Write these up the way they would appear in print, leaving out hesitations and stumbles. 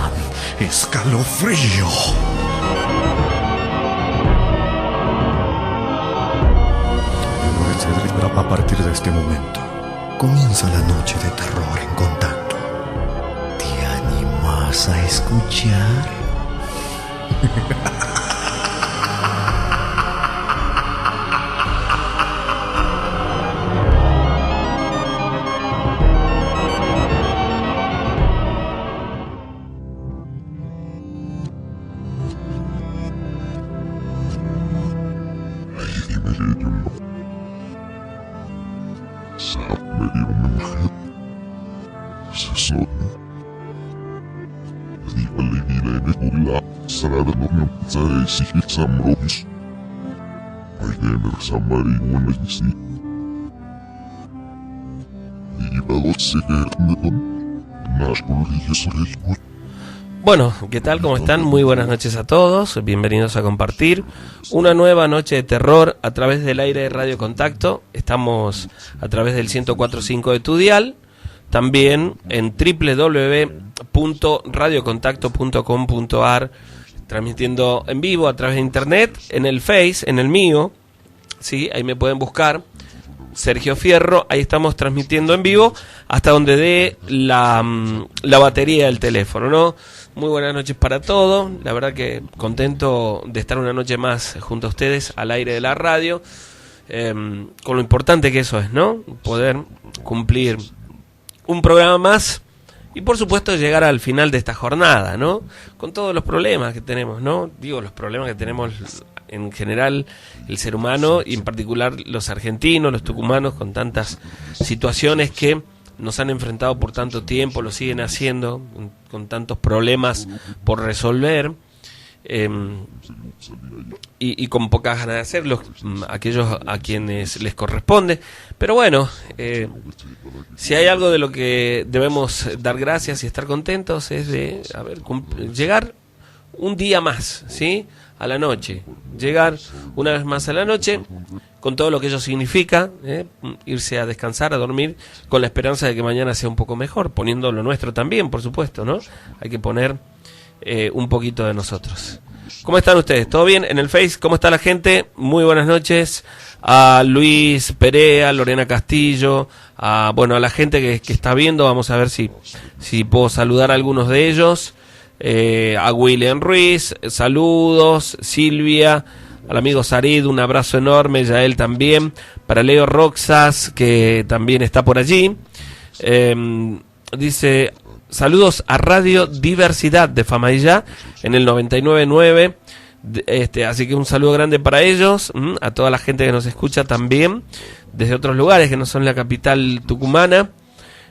dan escalofrío. A partir de este momento comienza la noche de terror en Contacto. ¿Te animas a escuchar? Bueno, ¿qué tal? ¿Cómo están? Muy buenas noches a todos. Bienvenidos a compartir una nueva noche de terror a través del aire de Radio Contacto. Estamos a través del 104.5 de tu dial. También en www.radiocontacto.com.ar, transmitiendo en vivo a través de internet, en el Face, en el mío, ¿sí? Ahí me pueden buscar, Sergio Fierro, ahí estamos transmitiendo en vivo hasta donde dé la batería del teléfono, ¿no? Muy buenas noches para todos, la verdad que contento de estar una noche más junto a ustedes al aire de la radio, con lo importante que eso es, ¿no? Poder cumplir un programa más y por supuesto llegar al final de esta jornada, ¿no? Con todos los problemas que tenemos, ¿no? Digo, los problemas que tenemos en general el ser humano y en particular los argentinos, los tucumanos, con tantas situaciones que nos han enfrentado por tanto tiempo, lo siguen haciendo, con tantos problemas por resolver, y con pocas ganas de hacerlo, aquellos a quienes les corresponde. Pero bueno, si hay algo de lo que debemos dar gracias y estar contentos es de llegar un día más, ¿sí? A la noche, llegar una vez más a la noche, con todo lo que ello significa, irse a descansar, a dormir, con la esperanza de que mañana sea un poco mejor, poniendo lo nuestro también, por supuesto, ¿no? Hay que poner un poquito de nosotros. ¿Cómo están ustedes? ¿Todo bien? En el Face, ¿cómo está la gente? Muy buenas noches a Luis Perea, Lorena Castillo, a la gente que está viendo. Vamos a ver si puedo saludar a algunos de ellos. A William Ruiz, saludos. Silvia, al amigo Sarid, un abrazo enorme, Yael también. Para Leo Roxas, que también está por allí. Dice: saludos a Radio Diversidad de Famaillá en el 99.9. Así que un saludo grande para ellos, a toda la gente que nos escucha también desde otros lugares que no son la capital tucumana,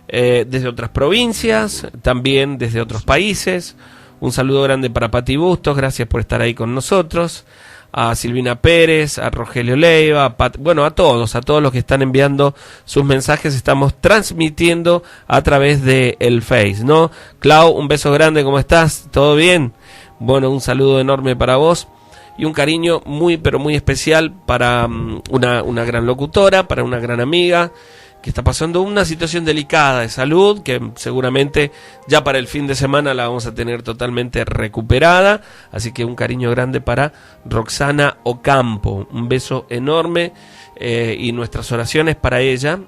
desde otras provincias, también desde otros países. Un saludo grande para Pati Bustos, gracias por estar ahí con nosotros. A Silvina Pérez, a Rogelio Leiva, a todos los que están enviando sus mensajes. Estamos transmitiendo a través de el Face, ¿no? Clau, un beso grande, ¿cómo estás? ¿Todo bien? Bueno, un saludo enorme para vos y un cariño muy, pero muy especial para una gran locutora, para una gran amiga que está pasando una situación delicada de salud, que seguramente ya para el fin de semana la vamos a tener totalmente recuperada. Así que un cariño grande para Roxana Ocampo, un beso enorme, y nuestras oraciones para ella,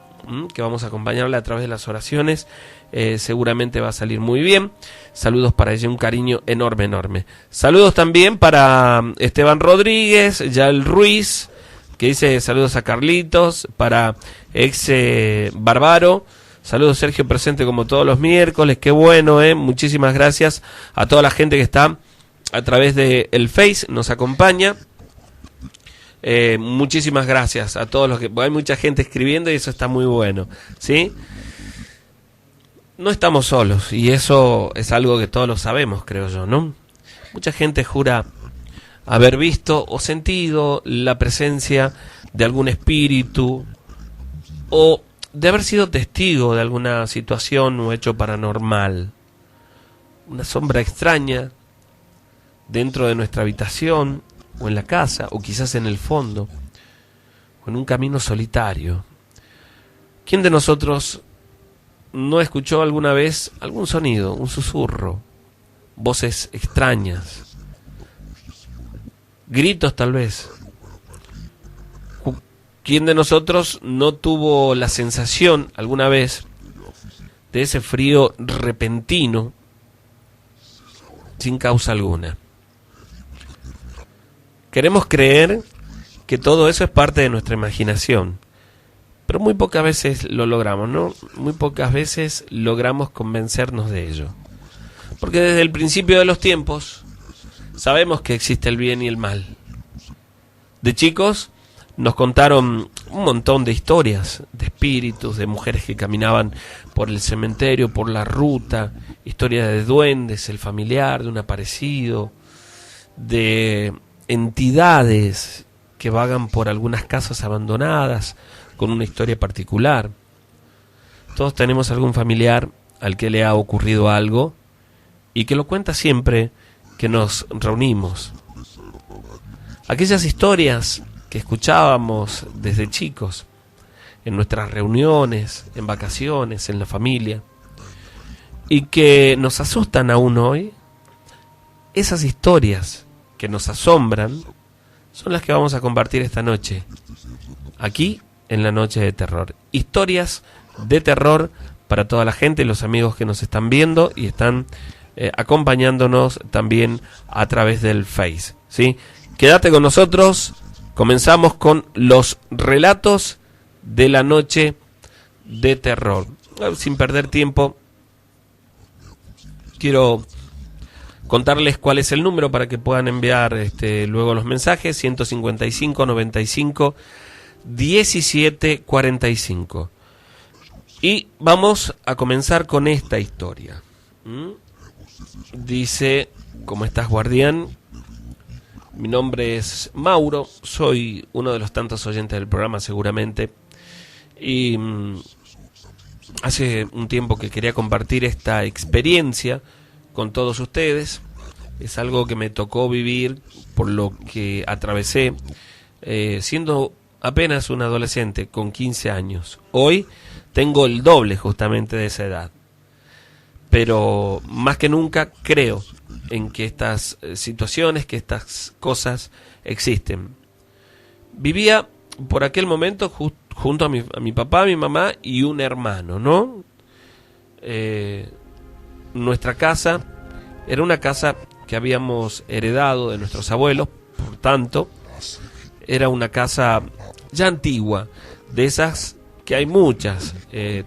que vamos a acompañarla a través de las oraciones. Seguramente va a salir muy bien. Saludos para ella, un cariño enorme, enorme. Saludos también para Esteban Rodríguez, Yael Ruiz, que dice saludos a Carlitos, para Bárbaro, saludos Sergio, presente como todos los miércoles, qué bueno, muchísimas gracias a toda la gente que está a través de el Face, nos acompaña, muchísimas gracias a todos los que, hay mucha gente escribiendo y eso está muy bueno, ¿sí? No estamos solos y eso es algo que todos lo sabemos, creo yo, ¿no? Mucha gente jura haber visto o sentido la presencia de algún espíritu o de haber sido testigo de alguna situación o hecho paranormal. Una sombra extraña dentro de nuestra habitación o en la casa o quizás en el fondo o en un camino solitario. ¿Quién de nosotros no escuchó alguna vez algún sonido, un susurro, voces extrañas, gritos tal vez. ¿Quién de nosotros no tuvo la sensación alguna vez de ese frío repentino sin causa alguna? Queremos creer que todo eso es parte de nuestra imaginación, pero muy pocas veces lo logramos, ¿no? Muy pocas veces logramos convencernos de ello. Porque desde el principio de los tiempos sabemos que existe el bien y el mal. De chicos nos contaron un montón de historias, de espíritus, de mujeres que caminaban por el cementerio, por la ruta, historias de duendes, el familiar, de un aparecido, de entidades que vagan por algunas casas abandonadas con una historia particular. Todos tenemos algún familiar al que le ha ocurrido algo y que lo cuenta siempre que nos reunimos. Aquellas historias que escuchábamos desde chicos, en nuestras reuniones, en vacaciones, en la familia, y que nos asustan aún hoy, esas historias que nos asombran son las que vamos a compartir esta noche, aquí en la Noche de Terror. Historias de terror para toda la gente, los amigos que nos están viendo y están acompañándonos también a través del Face, ¿sí? Quédate con nosotros. Comenzamos con los relatos de la Noche de Terror. Sin perder tiempo, quiero contarles cuál es el número para que puedan enviar luego los mensajes. 155 95 17 45. Y vamos a comenzar con esta historia. Dice: ¿cómo estás, guardián? Mi nombre es Mauro, soy uno de los tantos oyentes del programa seguramente, y hace un tiempo que quería compartir esta experiencia con todos ustedes. Es algo que me tocó vivir, por lo que atravesé siendo apenas un adolescente con 15 años. Hoy tengo el doble justamente de esa edad, pero más que nunca creo en que estas situaciones, que estas cosas existen. Vivía por aquel momento junto a mi papá, a mi mamá y un hermano, ¿no? Nuestra casa era una casa que habíamos heredado de nuestros abuelos, por tanto, era una casa ya antigua, de esas que hay muchas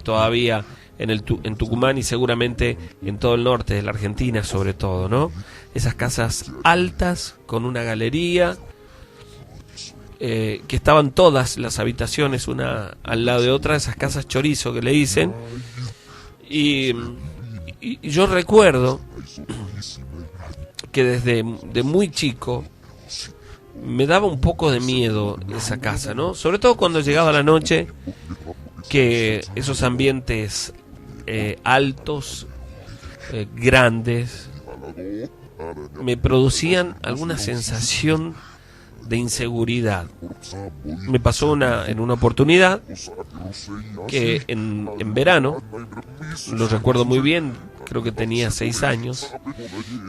todavía en Tucumán y seguramente en todo el norte de la Argentina sobre todo, ¿no? Esas casas altas con una galería, que estaban todas las habitaciones una al lado de otra, esas casas chorizo que le dicen. Y yo recuerdo que desde de muy chico me daba un poco de miedo esa casa, ¿no? Sobre todo cuando llegaba la noche, que esos ambientes altos, grandes, me producían alguna sensación de inseguridad. Me pasó en una oportunidad que en verano, lo recuerdo muy bien, creo que tenía 6 años,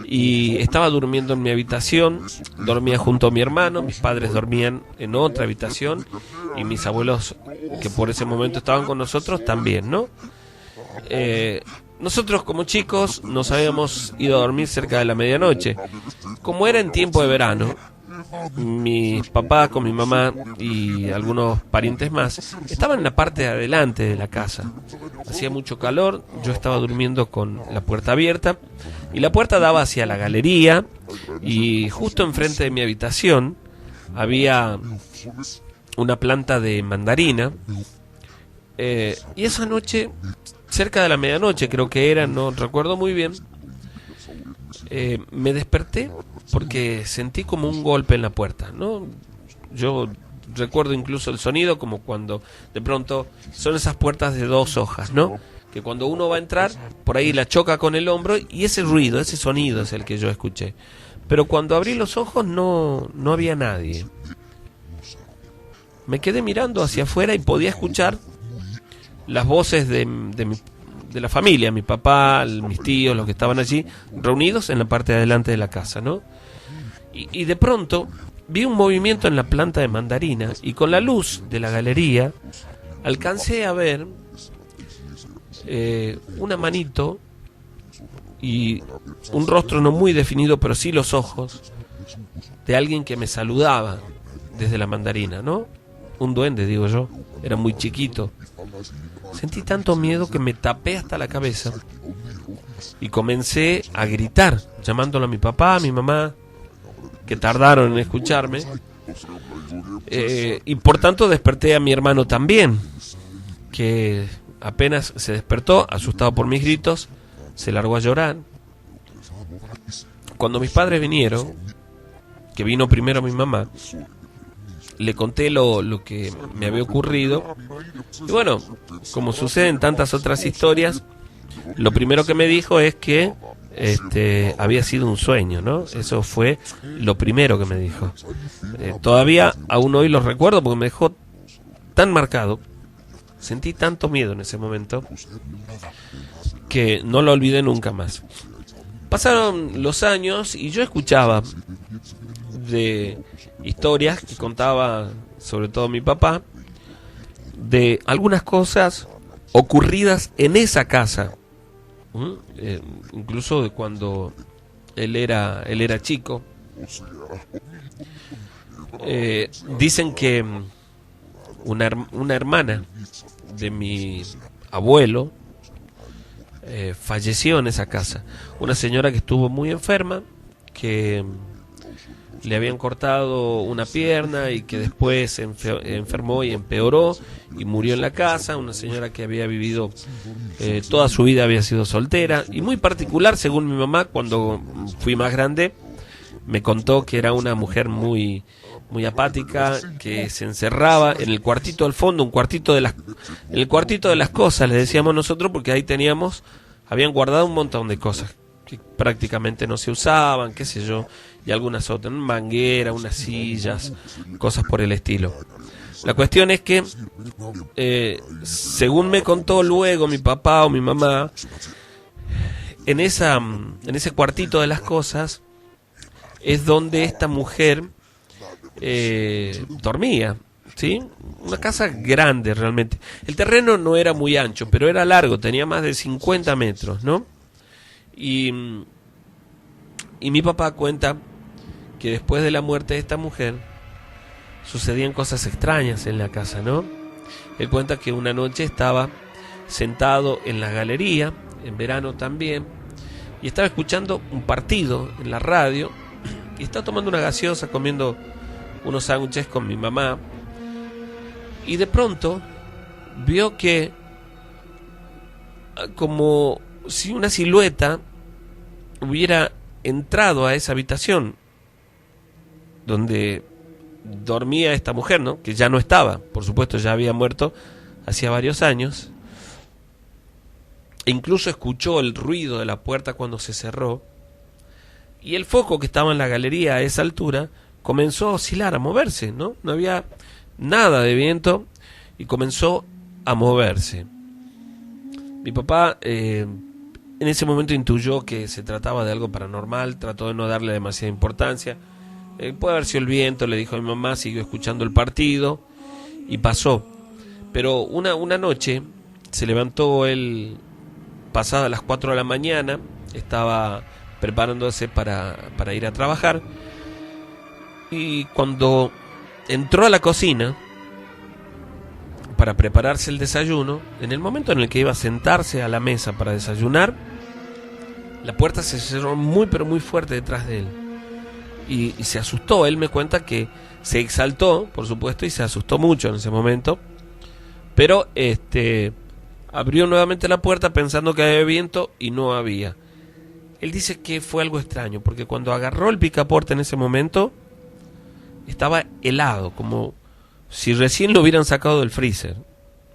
y estaba durmiendo en mi habitación, dormía junto a mi hermano, mis padres dormían en otra habitación, y mis abuelos, que por ese momento estaban con nosotros, también, ¿no? Nosotros como chicos nos habíamos ido a dormir cerca de la medianoche. Como era en tiempo de verano, mis papás con mi mamá y algunos parientes más estaban en la parte de adelante de la casa. Hacía mucho calor, yo estaba durmiendo con la puerta abierta y la puerta daba hacia la galería, y justo enfrente de mi habitación había una planta de mandarina, y esa noche, cerca de la medianoche creo que era, no recuerdo muy bien, me desperté porque sentí como un golpe en la puerta, ¿no? Yo recuerdo incluso el sonido, como cuando de pronto son esas puertas de 2 hojas, ¿no? Que cuando uno va a entrar, por ahí la choca con el hombro, y ese ruido, ese sonido es el que yo escuché. Pero cuando abrí los ojos no había nadie. Me quedé mirando hacia afuera y podía escuchar las voces de de la familia, mi papá, mis tíos, los que estaban allí, reunidos en la parte de adelante de la casa, ¿no? Y de pronto vi un movimiento en la planta de mandarina y con la luz de la galería alcancé a ver una manito y un rostro no muy definido, pero sí los ojos de alguien que me saludaba desde la mandarina, ¿no? Un duende, digo yo, era muy chiquito. Sentí tanto miedo que me tapé hasta la cabeza y comencé a gritar, llamándolo a mi papá, a mi mamá, que tardaron en escucharme, y por tanto desperté a mi hermano también, que apenas se despertó, asustado por mis gritos, se largó a llorar. Cuando mis padres vinieron, que vino primero mi mamá, le conté lo que me había ocurrido, y bueno, como sucede en tantas otras historias, lo primero que me dijo es que había sido un sueño, ¿no? Eso fue lo primero que me dijo. Todavía aún hoy lo recuerdo porque me dejó tan marcado, sentí tanto miedo en ese momento que no lo olvidé nunca más. Pasaron los años y yo escuchaba de historias que contaba sobre todo mi papá de algunas cosas ocurridas en esa casa, incluso de cuando él era chico. Dicen que una hermana de mi abuelo falleció en esa casa, una señora que estuvo muy enferma, que le habían cortado una pierna y que después se enfermó y empeoró y murió en la casa. Una señora que había vivido toda su vida, había sido soltera y muy particular, según mi mamá, cuando fui más grande, me contó que era una mujer muy apática, que se encerraba en el cuartito al fondo, el cuartito de las cosas, le decíamos nosotros, porque ahí habían guardado un montón de cosas que prácticamente no se usaban, qué sé yo, y algunas otras, una manguera, unas sillas, cosas por el estilo. La cuestión es que, según me contó luego mi papá o mi mamá, en ese cuartito de las cosas es donde esta mujer dormía, ¿sí? Una casa grande realmente. El terreno no era muy ancho, pero era largo, tenía más de 50 metros, ¿no? Y mi papá cuenta que después de la muerte de esta mujer sucedían cosas extrañas en la casa, ¿no? Él cuenta que una noche estaba sentado en la galería, en verano también, y estaba escuchando un partido en la radio, y estaba tomando una gaseosa, comiendo unos sándwiches con mi mamá, y de pronto vio que como si una silueta hubiera entrado a esa habitación donde dormía esta mujer, ¿no? Que ya no estaba, por supuesto, ya había muerto hacía varios años, e incluso escuchó el ruido de la puerta cuando se cerró, y el foco que estaba en la galería a esa altura comenzó a oscilar, a moverse, ¿no? No había nada de viento y comenzó a moverse. Mi papá en ese momento intuyó que se trataba de algo paranormal, trató de no darle demasiada importancia. Puede haber sido el viento, le dijo a mi mamá, siguió escuchando el partido y pasó. Pero una noche se levantó él pasada las 4 de la mañana, estaba preparándose para ir a trabajar, y cuando entró a la cocina para prepararse el desayuno, en el momento en el que iba a sentarse a la mesa para desayunar, la puerta se cerró muy pero muy fuerte detrás de él y se asustó. Él me cuenta que se exaltó, por supuesto, y se asustó mucho en ese momento, pero abrió nuevamente la puerta pensando que había viento y no había. Él dice que fue algo extraño, porque cuando agarró el picaporte en ese momento estaba helado, como si recién lo hubieran sacado del freezer.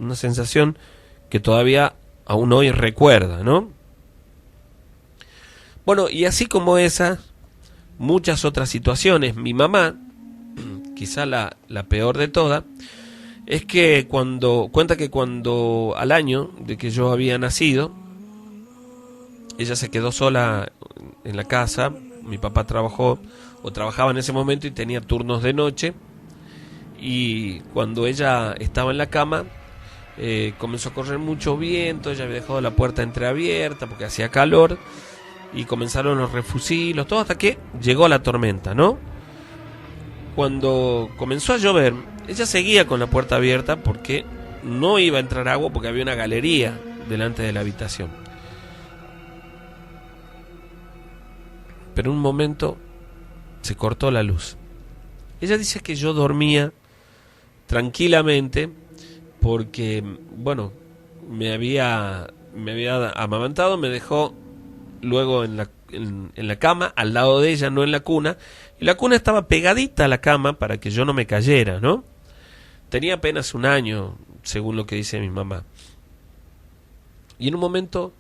Una sensación que todavía aún hoy recuerda, ¿no? Bueno, y así como esa, muchas otras situaciones. Mi mamá, quizá la peor de todas, es que cuenta que cuando al año de que yo había nacido, ella se quedó sola en la casa. Mi papá trabajaba en ese momento y tenía turnos de noche. Y cuando ella estaba en la cama, comenzó a correr mucho viento. Ella había dejado la puerta entreabierta porque hacía calor. Y comenzaron los refusilos, todo hasta que llegó la tormenta, ¿no? Cuando comenzó a llover, ella seguía con la puerta abierta porque no iba a entrar agua, porque había una galería delante de la habitación. Pero en un momento se cortó la luz. Ella dice que yo dormía tranquilamente porque, bueno, me había amamantado, me dejó luego en la cama, al lado de ella, no en la cuna, y la cuna estaba pegadita a la cama para que yo no me cayera, ¿no? Tenía apenas 1 año, según lo que dice mi mamá. Y en un momento,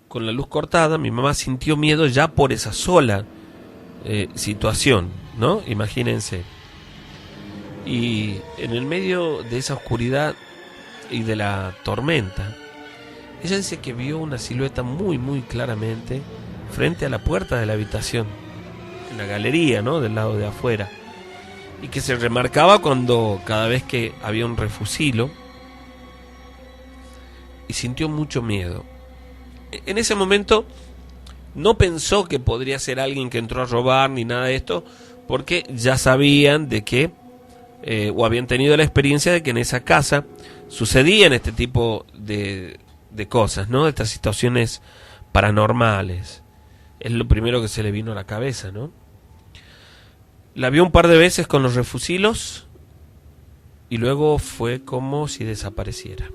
con la luz cortada, mi mamá sintió miedo ya por esa sola situación, ¿no? Imagínense. Y en el medio de esa oscuridad y de la tormenta, ella dice que vio una silueta muy, muy claramente frente a la puerta de la habitación, en la galería, ¿no? Del lado de afuera. Y que se remarcaba cada vez que había un refusilo. Y sintió mucho miedo. En ese momento no pensó que podría ser alguien que entró a robar ni nada de esto, porque ya sabían de que, o habían tenido la experiencia de que en esa casa sucedían este tipo de cosas, ¿no? Estas situaciones paranormales. Es lo primero que se le vino a la cabeza, ¿no? La vio un par de veces con los refusilos y luego fue como si desapareciera.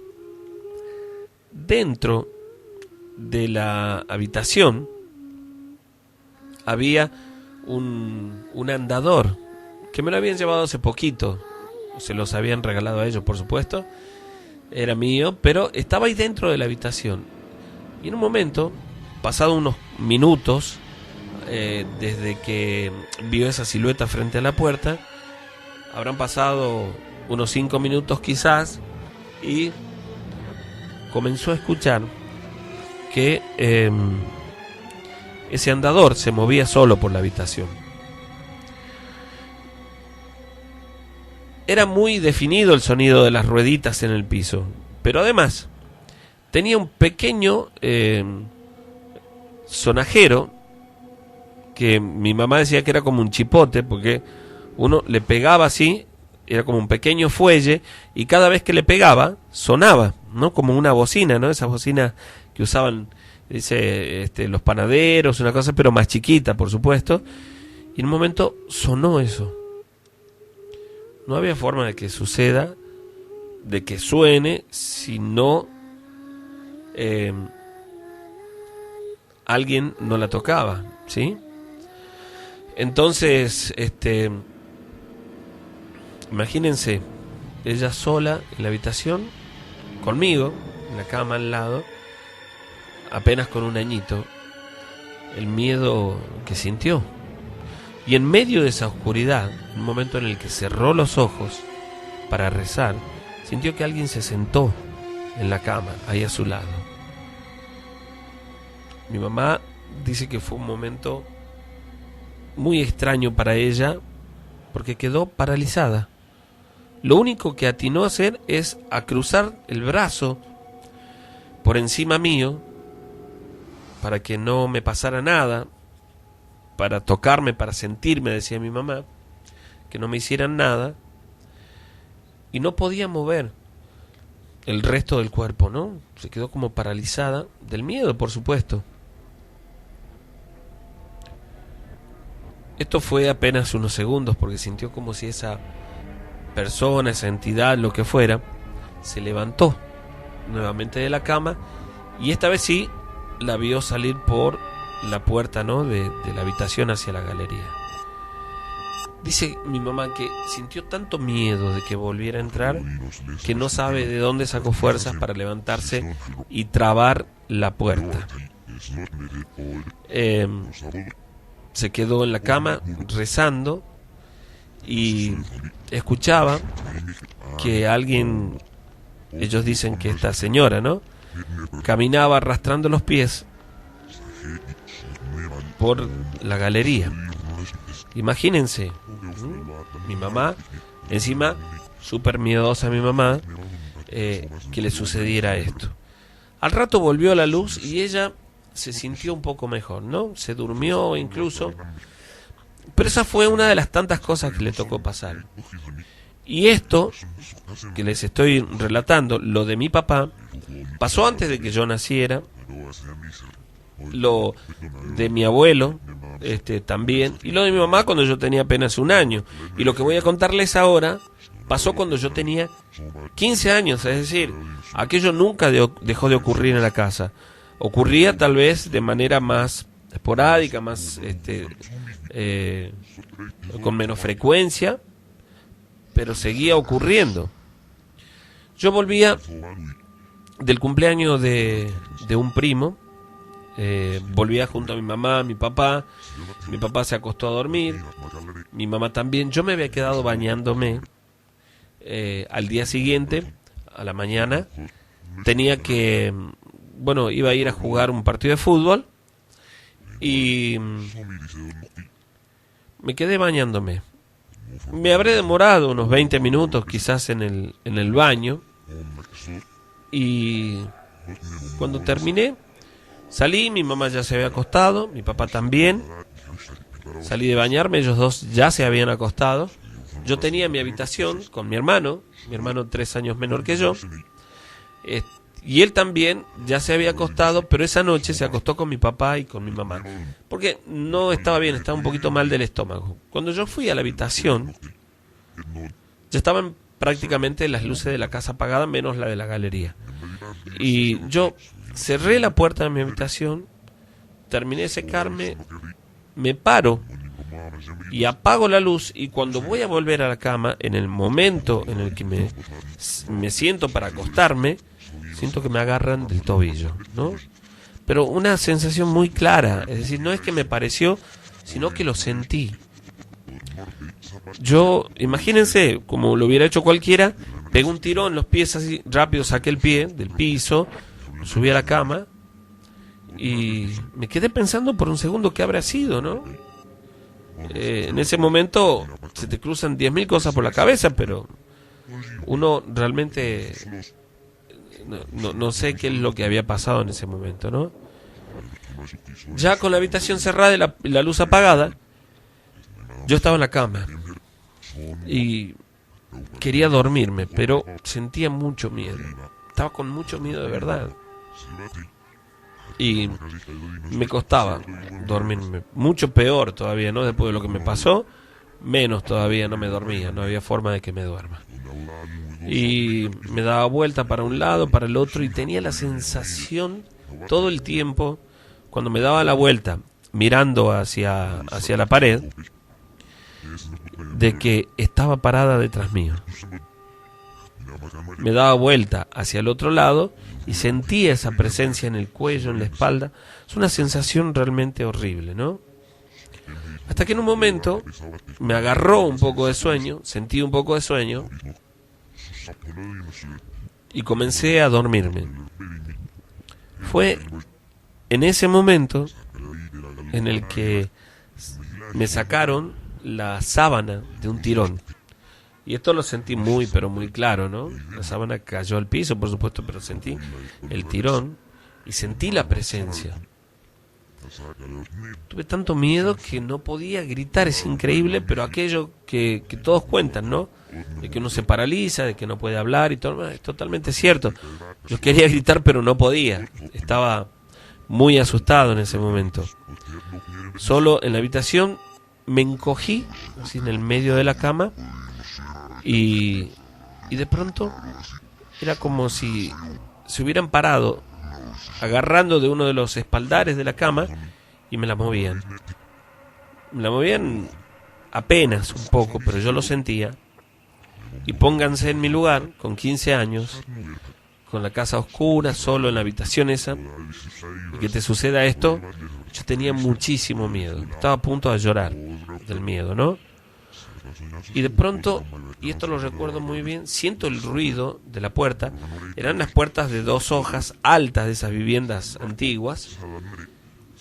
Dentro de la habitación había un andador que me lo habían llevado hace poquito. Se los habían regalado a ellos, por supuesto. Era mío, pero estaba ahí dentro de la habitación. Y en un momento, pasado unos minutos, desde que vio esa silueta frente a la puerta, habrán pasado unos 5 minutos quizás, y comenzó a escuchar que ese andador se movía solo por la habitación. Era muy definido el sonido de las rueditas en el piso, pero además tenía un pequeño sonajero que mi mamá decía que era como un chipote, porque uno le pegaba así, era como un pequeño fuelle, y cada vez que le pegaba sonaba, ¿no? Como una bocina, ¿no? Esas bocinas que usaban, dice, los panaderos, una cosa, pero más chiquita, por supuesto. Y en un momento sonó eso. No había forma de que suceda, de que suene, si no alguien no la tocaba, ¿sí? Entonces, imagínense, ella sola en la habitación, conmigo, en la cama al lado, apenas con 1 añito, el miedo que sintió. Y en medio de esa oscuridad, un momento en el que cerró los ojos para rezar, sintió que alguien se sentó en la cama, ahí a su lado. Mi mamá dice que fue un momento muy extraño para ella, porque quedó paralizada. Lo único que atinó a hacer es a cruzar el brazo por encima mío, para que no me pasara nada, para tocarme, para sentirme, decía mi mamá, que no me hicieran nada, y no podía mover el resto del cuerpo, ¿no? Se quedó como paralizada del miedo, por supuesto. Esto fue apenas unos segundos, porque sintió como si esa persona, esa entidad, lo que fuera, se levantó nuevamente de la cama, y esta vez sí la vio salir por la puerta, ¿no? de la habitación hacia la galería. Dice mi mamá que sintió tanto miedo de que volviera a entrar que no sabe de dónde sacó fuerzas para levantarse y trabar la puerta. Se quedó en la cama rezando y escuchaba que alguien, ellos dicen que esta señora, ¿no?, caminaba arrastrando los pies por la galería. Imagínense, mi mamá, encima súper miedosa mi mamá, que le sucediera esto. Al rato volvió la luz y ella se sintió un poco mejor, ¿no? Se durmió incluso. Pero esa fue una de las tantas cosas que le tocó pasar. Y esto que les estoy relatando, lo de mi papá, pasó antes de que yo naciera. Lo de mi abuelo también. Y lo de mi mamá cuando yo tenía apenas 1 año. Y lo que voy a contarles ahora pasó cuando yo tenía 15 años. Es decir, aquello nunca dejó de ocurrir en la casa. Ocurría tal vez de manera más esporádica, más con menos frecuencia, pero seguía ocurriendo. Yo volvía del cumpleaños de un primo, volvía junto a mi mamá, mi papá se acostó a dormir, mi mamá también. Yo me había quedado bañándome. Al día siguiente, a la mañana, tenía que, iba a ir a jugar un partido de fútbol y me quedé bañándome. Me habré demorado unos 20 minutos quizás en el baño, y cuando terminé salí, mi mamá ya se había acostado, mi papá también. Salí de bañarme, ellos dos ya se habían acostado. Yo tenía mi habitación con mi hermano 3 años menor que yo, y él también ya se había acostado, pero esa noche se acostó con mi papá y con mi mamá, porque no estaba bien, estaba un poquito mal del estómago. Cuando yo fui a la habitación, ya estaban prácticamente las luces de la casa apagadas, menos la de la galería. Y yo cerré la puerta de mi habitación, terminé de secarme, me paro y apago la luz, y cuando voy a volver a la cama, en el momento en el que me siento para acostarme, siento que me agarran del tobillo, ¿no? Pero una sensación muy clara, es decir, no es que me pareció, sino que lo sentí. Yo, imagínense, como lo hubiera hecho cualquiera, pegué un tirón en los pies así, rápido saqué el pie del piso, subí a la cama y me quedé pensando por un segundo qué habrá sido, ¿no? En ese momento se te cruzan 10.000 cosas por la cabeza, pero uno realmente no sé qué es lo que había pasado en ese momento, ¿no? Ya con la habitación cerrada y la luz apagada, yo estaba en la cama y quería dormirme, pero sentía mucho miedo. Estaba con mucho miedo de verdad. Y me costaba dormirme. Mucho peor todavía, ¿no? Después de lo que me pasó, menos todavía no me dormía. No había forma de que me duerma. Y me daba vuelta para un lado, para el otro, y tenía la sensación todo el tiempo, cuando me daba la vuelta, mirando hacia la pared, de que estaba parada detrás mío. Me daba vuelta hacia el otro lado y sentía esa presencia en el cuello, en la espalda. Es una sensación realmente horrible, ¿no? Hasta que en un momento me agarró un poco de sueño, sentí un poco de sueño y comencé a dormirme. Fue en ese momento en el que me sacaron la sábana de un tirón. Y esto lo sentí muy, pero muy claro, ¿no? La sábana cayó al piso, por supuesto, pero sentí el tirón y sentí la presencia. Tuve tanto miedo que no podía gritar, es increíble, pero aquello que todos cuentan, ¿no? De que uno se paraliza, de que no puede hablar y todo, es totalmente cierto. Yo quería gritar, pero no podía. Estaba muy asustado en ese momento. Solo en la habitación me encogí, así en el medio de la cama, y de pronto era como si se hubieran parado agarrando de uno de los espaldares de la cama y me la movían. Me la movían apenas un poco, pero yo lo sentía. Y pónganse en mi lugar, con 15 años, con la casa oscura, solo en la habitación esa, y que te suceda esto. Yo tenía muchísimo miedo, estaba a punto de llorar del miedo, ¿no? Y de pronto, y esto lo recuerdo muy bien, siento el ruido de la puerta. Eran las puertas de 2 hojas altas de esas viviendas antiguas.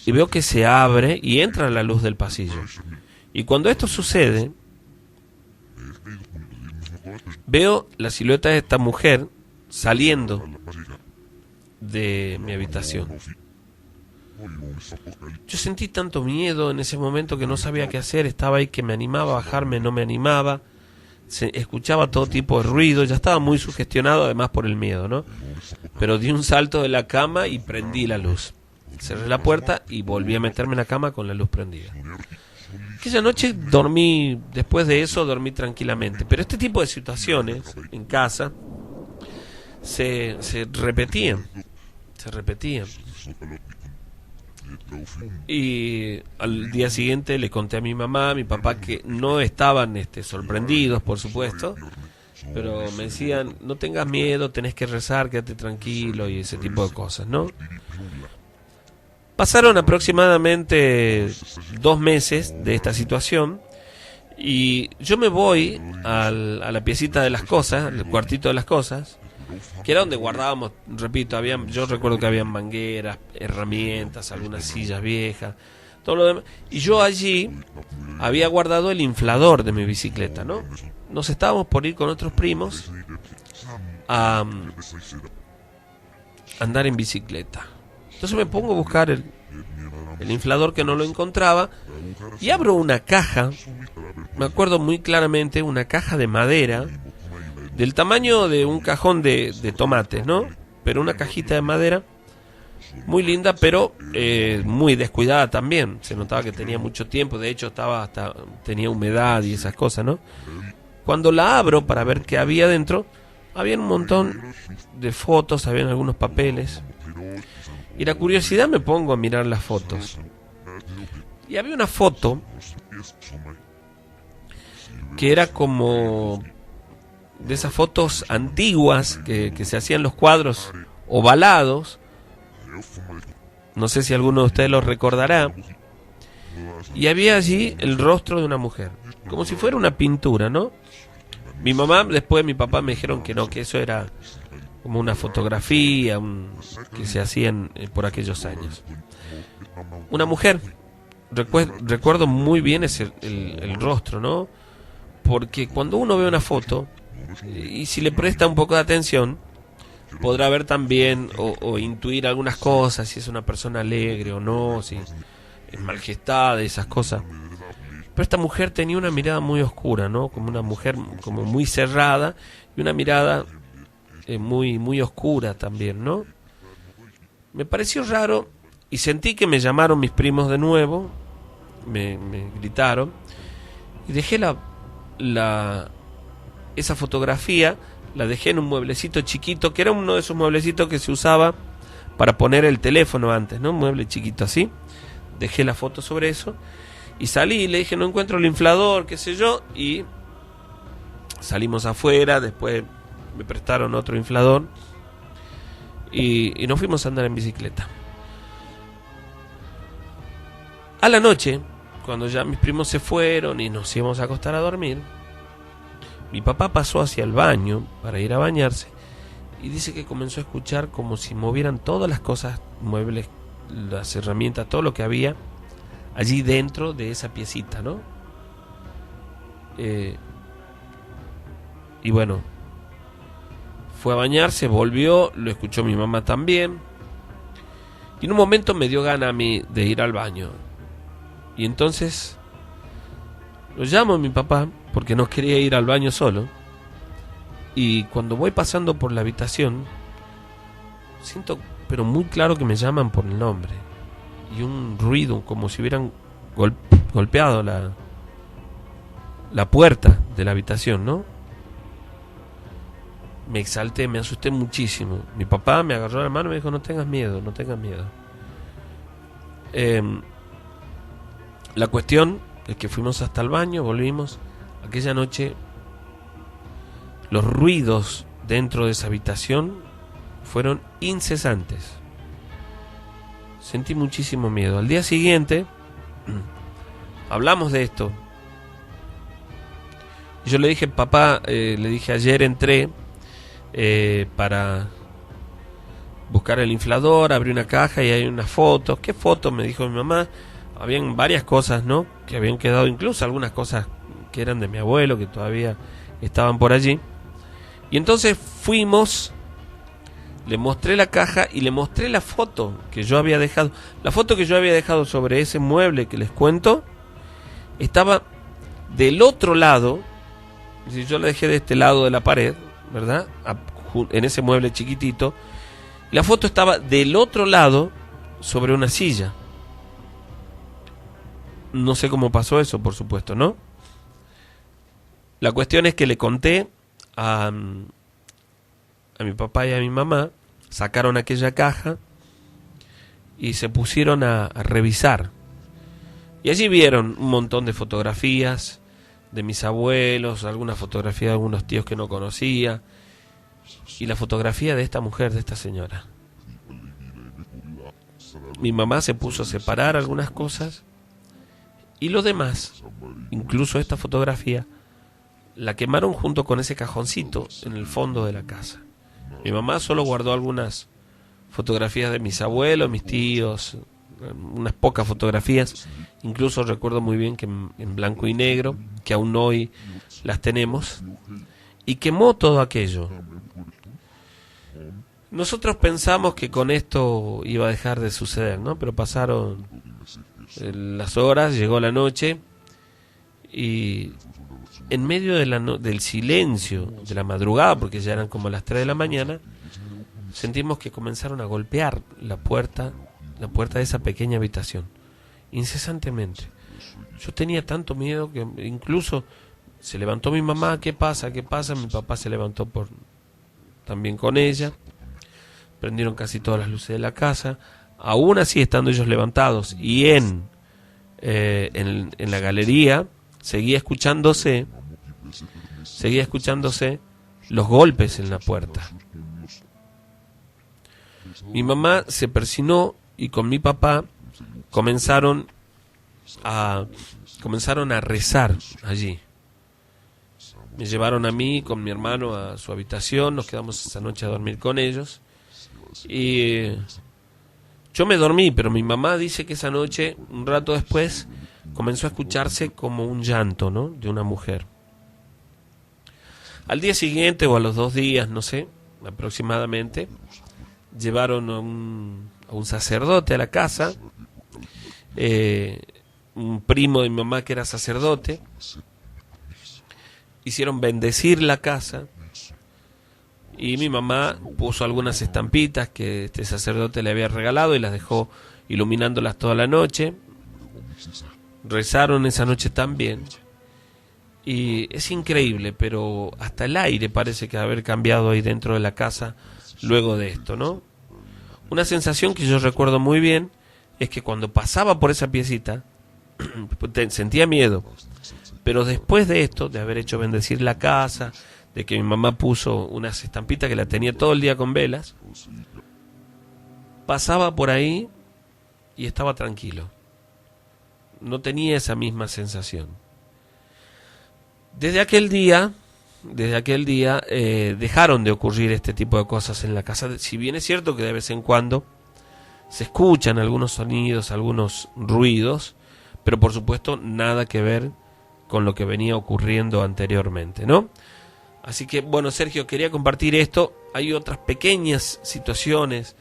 y veo que se abre y entra la luz del pasillo. Y cuando esto sucede, veo la silueta de esta mujer saliendo de mi habitación. Yo sentí tanto miedo en ese momento que no sabía qué hacer. Estaba ahí que me animaba a bajarme, no me animaba. Escuchaba todo tipo de ruido. Ya estaba muy sugestionado, además por el miedo, ¿no? Pero di un salto de la cama y prendí la luz. Cerré la puerta y volví a meterme en la cama con la luz prendida. Aquella noche dormí, después de eso dormí tranquilamente. Pero este tipo de situaciones en casa se repetían. Se repetían. Y al día siguiente le conté a mi mamá, a mi papá, que no estaban sorprendidos, por supuesto, pero me decían, no tengas miedo, tenés que rezar, quédate tranquilo y ese tipo de cosas, ¿no? Pasaron aproximadamente 2 meses de esta situación y yo me voy a la piecita de las cosas, el cuartito de las cosas, que era donde guardábamos, repito, yo recuerdo que habían mangueras, herramientas, algunas sillas viejas, todo lo demás, y yo allí había guardado el inflador de mi bicicleta, ¿no? Nos estábamos por ir con otros primos a andar en bicicleta. Entonces me pongo a buscar el inflador, que no lo encontraba, y abro una caja, me acuerdo muy claramente, una caja de madera, del tamaño de un cajón de tomates, ¿no? Pero una cajita de madera muy linda, pero muy descuidada también. Se notaba que tenía mucho tiempo, de hecho tenía humedad y esas cosas, ¿no? Cuando la abro para ver qué había dentro, había un montón de fotos, habían algunos papeles. Y la curiosidad, me pongo a mirar las fotos. Y había una foto que era como de esas fotos antiguas que se hacían los cuadros ovalados. No sé si alguno de ustedes lo recordará. Y había allí el rostro de una mujer, como si fuera una pintura, ¿no? Mi mamá, después mi papá me dijeron que no, que eso era como una fotografía que se hacían por aquellos años. Una mujer. Recuerdo muy bien el rostro, ¿no? Porque cuando uno ve una foto, y si le presta un poco de atención, podrá ver también o intuir algunas cosas, si es una persona alegre o no, si es malgestada, esas cosas. Pero esta mujer tenía una mirada muy oscura, ¿no? Como una mujer como muy cerrada y una mirada muy, muy oscura también, ¿no? Me pareció raro y sentí que me llamaron mis primos de nuevo, me gritaron, y dejé esa fotografía, la dejé en un mueblecito chiquito, que era uno de esos mueblecitos que se usaba para poner el teléfono antes, ¿no? Un mueble chiquito así. Dejé la foto sobre eso y salí y le dije, no encuentro el inflador, qué sé yo, y salimos afuera. Después me prestaron otro inflador y nos fuimos a andar en bicicleta. A la noche, cuando ya mis primos se fueron y nos íbamos a acostar a dormir, mi papá pasó hacia el baño para ir a bañarse y dice que comenzó a escuchar como si movieran todas las cosas, muebles, las herramientas, todo lo que había allí dentro de esa piecita, ¿no? Y bueno, fue a bañarse, volvió, lo escuchó mi mamá también, y en un momento me dio gana a mí de ir al baño. Y entonces lo llamo a mi papá porque no quería ir al baño solo. Y cuando voy pasando por la habitación, siento pero muy claro que me llaman por el nombre. Y un ruido como si hubieran golpeado la puerta de la habitación, ¿no? Me exalté, me asusté muchísimo. Mi papá me agarró la mano y me dijo, no tengas miedo, no tengas miedo. La cuestión es que fuimos hasta el baño, volvimos. Aquella noche los ruidos dentro de esa habitación fueron incesantes. Sentí muchísimo miedo. Al día siguiente hablamos de esto. Yo le dije, papá, le dije, ayer entré para buscar el inflador, abrí una caja y hay unas fotos. ¿Qué fotos?, me dijo mi mamá. Habían varias cosas, ¿no?, que habían quedado, incluso algunas cosas que eran de mi abuelo, que todavía estaban por allí. Y entonces fuimos, le mostré la caja y le mostré la foto que yo había dejado. La foto que yo había dejado sobre ese mueble que les cuento estaba del otro lado. Si yo la dejé de este lado de la pared, ¿verdad?, en ese mueble chiquitito. La foto estaba del otro lado sobre una silla. No sé cómo pasó eso, por supuesto, ¿no? La cuestión es que le conté a mi papá y a mi mamá, sacaron aquella caja y se pusieron a revisar. Y allí vieron un montón de fotografías de mis abuelos, algunas fotografías de algunos tíos que no conocía, y la fotografía de esta mujer, de esta señora. Mi mamá se puso a separar algunas cosas y lo demás, incluso esta fotografía, la quemaron junto con ese cajoncito en el fondo de la casa. Mi mamá solo guardó algunas fotografías de mis abuelos, mis tíos, unas pocas fotografías. Incluso recuerdo muy bien que en blanco y negro, que aún hoy las tenemos, y quemó todo aquello. Nosotros pensamos que con esto iba a dejar de suceder, ¿no? Pero pasaron las horas, llegó la noche, y en medio de del silencio de la madrugada, porque ya eran como las 3 de la mañana, sentimos que comenzaron a golpear la puerta de esa pequeña habitación, incesantemente. Yo tenía tanto miedo que incluso se levantó mi mamá. ¿Qué pasa? ¿Qué pasa? Mi papá se levantó también con ella. Prendieron casi todas las luces de la casa. Aún así, estando ellos levantados y en la galería, seguía escuchándose los golpes en la puerta. Mi mamá se persinó y con mi papá comenzaron a rezar allí. Me llevaron a mí con mi hermano a su habitación, nos quedamos esa noche a dormir con ellos y yo me dormí, pero mi mamá dice que esa noche, un rato después, comenzó a escucharse como un llanto, ¿no?, de una mujer. Al día siguiente o a los 2 días, no sé, aproximadamente, llevaron a un sacerdote a la casa, un primo de mi mamá que era sacerdote. Hicieron bendecir la casa y mi mamá puso algunas estampitas que este sacerdote le había regalado y las dejó iluminándolas toda la noche. Rezaron esa noche también. Y es increíble, pero hasta el aire parece que haber cambiado ahí dentro de la casa luego de esto, ¿no? Una sensación que yo recuerdo muy bien es que cuando pasaba por esa piecita sentía miedo, pero después de esto, de haber hecho bendecir la casa, de que mi mamá puso unas estampitas que la tenía todo el día con velas, pasaba por ahí y estaba tranquilo. No tenía esa misma sensación. Desde aquel día dejaron de ocurrir este tipo de cosas en la casa. Si bien es cierto que de vez en cuando se escuchan algunos sonidos, algunos ruidos, pero por supuesto nada que ver con lo que venía ocurriendo anteriormente, ¿no? Así que, bueno, Sergio, quería compartir esto. Hay otras pequeñas situaciones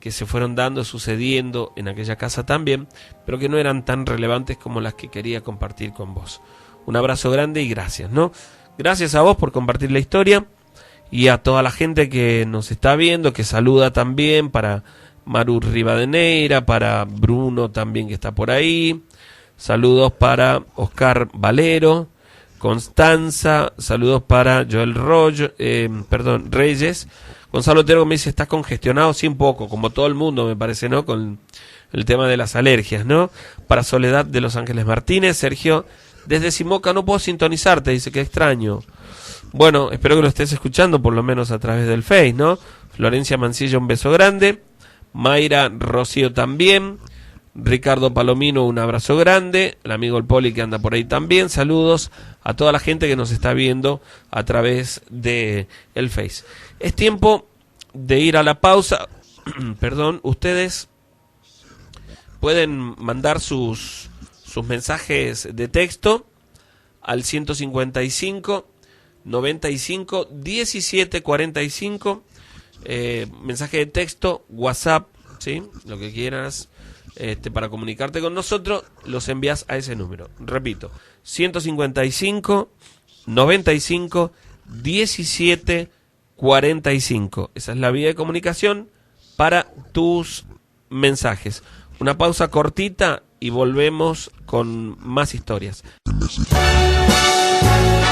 que se fueron sucediendo en aquella casa también, pero que no eran tan relevantes como las que quería compartir con vos. Un abrazo grande y gracias, ¿no? Gracias a vos por compartir la historia y a toda la gente que nos está viendo, que saluda también, para Maru Rivadeneira, para Bruno también que está por ahí. Saludos para Oscar Valero, Constanza, saludos para Joel Reyes. Gonzalo Otero me dice, ¿estás congestionado? Sí, un poco, como todo el mundo me parece, ¿no? Con el tema de las alergias, ¿no? Para Soledad de Los Ángeles Martínez, Sergio, desde Simoca no puedo sintonizarte, dice, que extraño. Bueno, espero que lo estés escuchando, por lo menos a través del Face, ¿no? Florencia Mancilla, un beso grande. Mayra Rocío también. Ricardo Palomino, un abrazo grande. El amigo el Poli que anda por ahí también. Saludos a toda la gente que nos está viendo a través de el Face. Es tiempo de ir a la pausa. perdón, ustedes pueden mandar sus mensajes de texto al 155 95 17 45, mensaje de texto, WhatsApp, ¿sí? Lo que quieras, para comunicarte con nosotros, los envías a ese número. Repito, 155 95 17 45. Esa es la vía de comunicación para tus mensajes. Una pausa cortita y volvemos con más historias.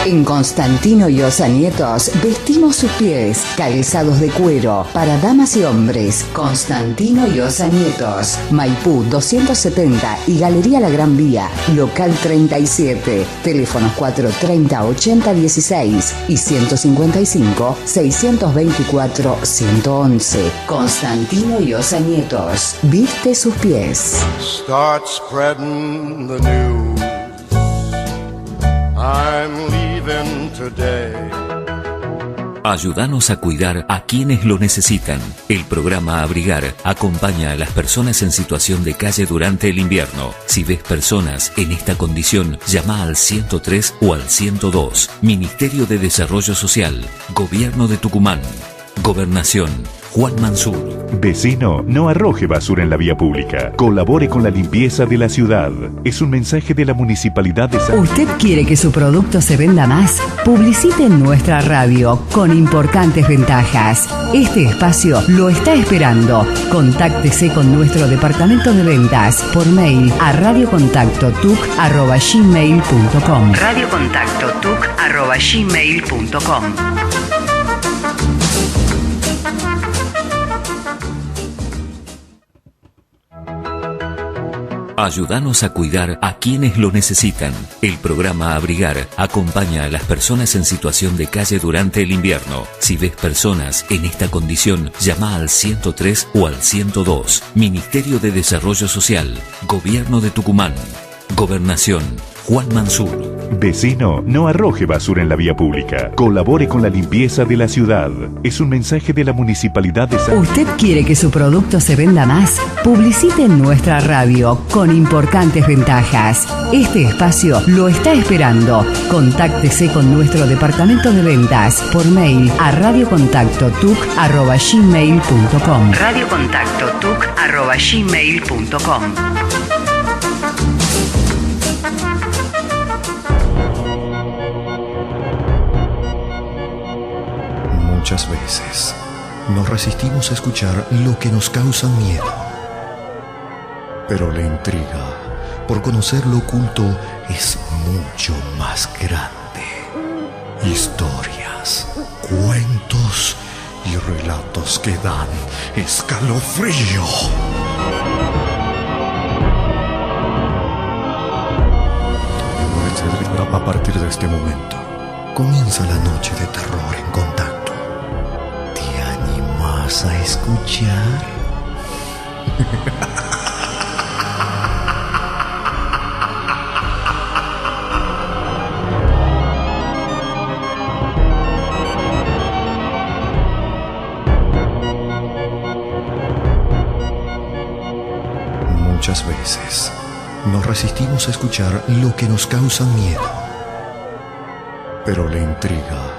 En Constantino y Osa Nietos vestimos sus pies, calzados de cuero para damas y hombres. Constantino y Osa Nietos, Maipú 270 y Galería La Gran Vía, local 37, teléfonos 430 80 16 y 155 624 111. Constantino y Osa Nietos, viste sus pies. Start spreading the news. I'm leaving today. Ayúdanos a cuidar a quienes lo necesitan. El programa Abrigar acompaña a las personas en situación de calle durante el invierno. Si ves personas en esta condición, llama al 103 o al 102. Ministerio de Desarrollo Social, Gobierno de Tucumán, Gobernación, Juan Mansur. Vecino, no arroje basura en la vía pública. Colabore con la limpieza de la ciudad. Es un mensaje de la Municipalidad de San... ¿Usted quiere que su producto se venda más? Publicite en nuestra radio con importantes ventajas. Este espacio lo está esperando. Contáctese con nuestro departamento de ventas por mail a radiocontactotuc@gmail.com. radiocontactotuc@gmail.com. Ayúdanos a cuidar a quienes lo necesitan. El programa Abrigar acompaña a las personas en situación de calle durante el invierno. Si ves personas en esta condición, llama al 103 o al 102. Ministerio de Desarrollo Social, Gobierno de Tucumán, Gobernación, Juan Mansur. Vecino, no arroje basura en la vía pública. Colabore con la limpieza de la ciudad. Es un mensaje de la Municipalidad de San... ¿Usted quiere que su producto se venda más? Publicite en nuestra radio con importantes ventajas. Este espacio lo está esperando. Contáctese con nuestro departamento de ventas por mail a radiocontactotuc@gmail.com. radiocontactotuc@gmail.com. Muchas veces nos resistimos a escuchar lo que nos causa miedo. Pero la intriga por conocer lo oculto es mucho más grande. Historias, cuentos y relatos que dan escalofrío. A partir de este momento comienza la noche de terror en Contacto. ¿Te animas a escuchar? Muchas veces nos resistimos a escuchar lo que nos causa miedo. Pero la intriga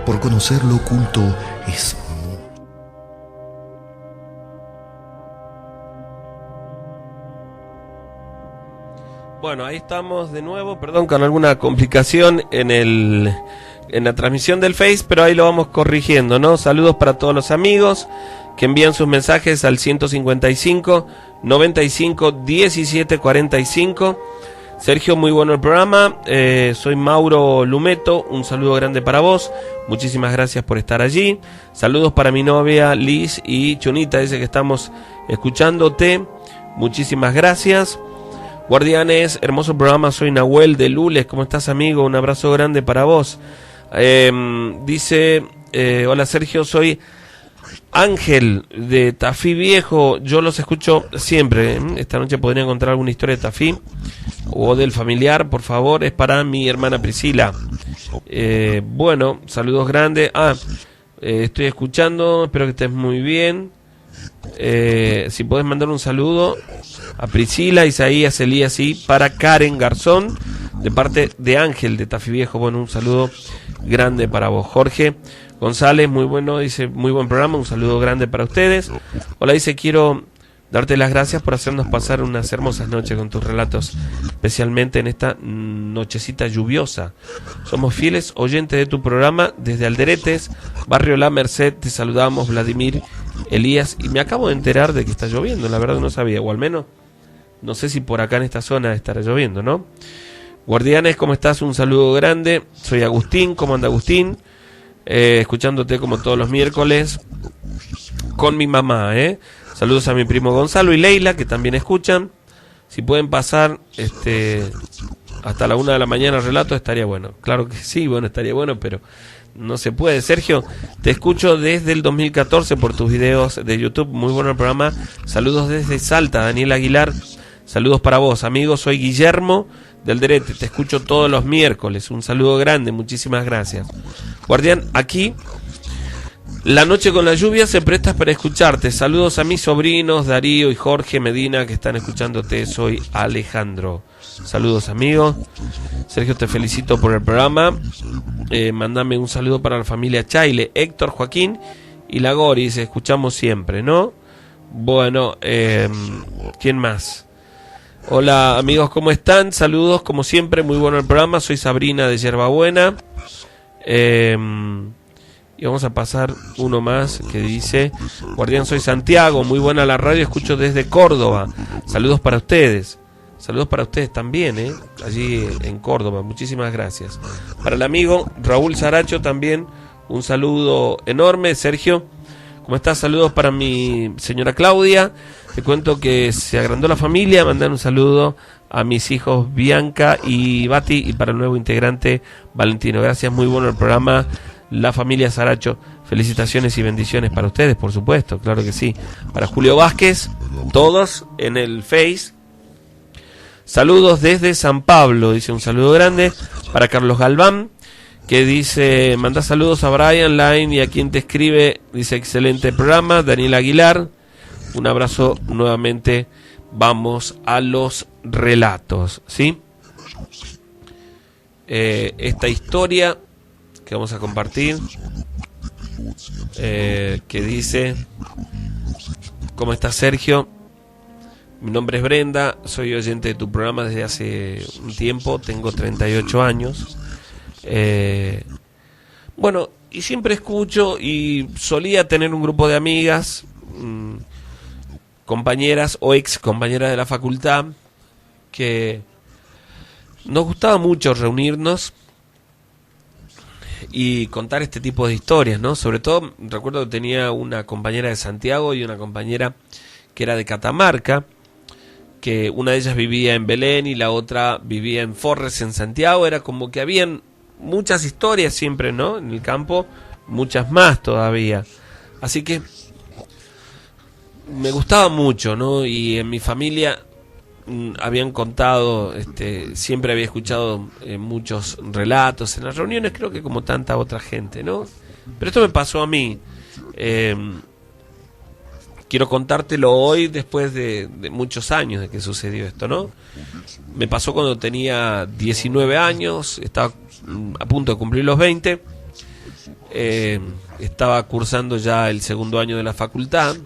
por conocer lo oculto es Bueno, ahí estamos de nuevo, perdón, con alguna complicación en la transmisión del Face, pero ahí lo vamos corrigiendo, ¿no? Saludos para todos los amigos que envían sus mensajes al 155 95 17 45. Sergio, muy bueno el programa. Soy Mauro Lumeto, un saludo grande para vos. Muchísimas gracias por estar allí. Saludos para mi novia Liz y Chunita, dice que estamos escuchándote. Muchísimas gracias. Guardianes, hermoso programa, soy Nahuel de Lules. ¿Cómo estás, amigo? Un abrazo grande para vos. Dice, hola Sergio, soy Ángel de Tafí Viejo. Yo los escucho siempre. Esta noche podría encontrar alguna historia de Tafí o del familiar, por favor. Es para mi hermana Priscila. Bueno, saludos grandes. Estoy escuchando, espero que estés muy bien. Si podés mandar un saludo a Priscila, Isaías, Elías y para Karen Garzón, de parte de Ángel de Tafí Viejo. Bueno, un saludo grande para vos. Jorge González, muy bueno, dice, muy buen programa, un saludo grande para ustedes. Hola, dice, quiero darte las gracias por hacernos pasar unas hermosas noches con tus relatos, especialmente en esta nochecita lluviosa. Somos fieles oyentes de tu programa desde Alderetes, Barrio La Merced. Te saludamos, Vladimir, Elías, y me acabo de enterar de que está lloviendo, la verdad no sabía, o al menos no sé si por acá en esta zona estará lloviendo, ¿no? Guardianes, ¿cómo estás? Un saludo grande. Soy Agustín, ¿cómo anda Agustín? Escuchándote como todos los miércoles con mi mamá, Saludos a mi primo Gonzalo y Leila, que también escuchan. Si pueden pasar hasta la 1 de la mañana relato, estaría bueno. Claro que sí, bueno, estaría bueno, pero no se puede. Sergio, te escucho desde el 2014 por tus videos de YouTube. Muy bueno el programa. Saludos desde Salta, Daniel Aguilar. Saludos para vos, amigo. Soy Guillermo del Derete. Te escucho todos los miércoles. Un saludo grande. Muchísimas gracias. Guardián, aquí la noche con la lluvia se presta para escucharte. Saludos a mis sobrinos Darío y Jorge Medina que están escuchándote. Soy Alejandro. Saludos, amigo. Sergio, te felicito por el programa. Mándame un saludo para la familia Chaile, Héctor, Joaquín y Lagoris. Escuchamos siempre, ¿no? Bueno, ¿quién más? Hola, amigos, ¿cómo están? Saludos, como siempre, muy bueno el programa. Soy Sabrina de Yerbabuena. Y vamos a pasar uno más que dice: Guardián, soy Santiago, muy buena la radio, escucho desde Córdoba. Saludos para ustedes. Saludos para ustedes también, allí en Córdoba. Muchísimas gracias. Para el amigo Raúl Saracho también, un saludo enorme. Sergio, ¿cómo estás? Saludos para mi señora Claudia. Te cuento que se agrandó la familia. Mandar un saludo a mis hijos Bianca y Bati, y para el nuevo integrante Valentino. Gracias, muy bueno el programa. La familia Saracho, felicitaciones y bendiciones para ustedes, por supuesto, claro que sí. Para Julio Vázquez, todos en el Face. Saludos desde San Pablo, dice, un saludo grande. Para Carlos Galván, que dice, manda saludos a Brian Line y a quien te escribe, dice, excelente programa. Daniel Aguilar, un abrazo nuevamente. Vamos a los relatos, ¿sí? Esta historia que vamos a compartir, que dice: ¿cómo estás, Sergio? Mi nombre es Brenda, soy oyente de tu programa desde hace un tiempo, tengo 38 años. Bueno, y siempre escucho, y solía tener un grupo de amigas, compañeras o ex compañeras de la facultad, que nos gustaba mucho reunirnos y contar este tipo de historias, ¿no? Sobre todo, recuerdo que tenía una compañera de Santiago y una compañera que era de Catamarca, que una de ellas vivía en Belén y la otra vivía en Forres, en Santiago. Era como que habían muchas historias siempre, ¿no? En el campo, muchas más todavía. Así que me gustaba mucho, ¿no? Y en mi familia habían contado, siempre había escuchado muchos relatos en las reuniones, creo que como tanta otra gente, ¿no? Pero esto me pasó a mí. Quiero contártelo hoy después de muchos años de que sucedió esto, ¿no? Me pasó cuando tenía 19 años, estaba a punto de cumplir los 20, estaba cursando ya el segundo año de la facultad,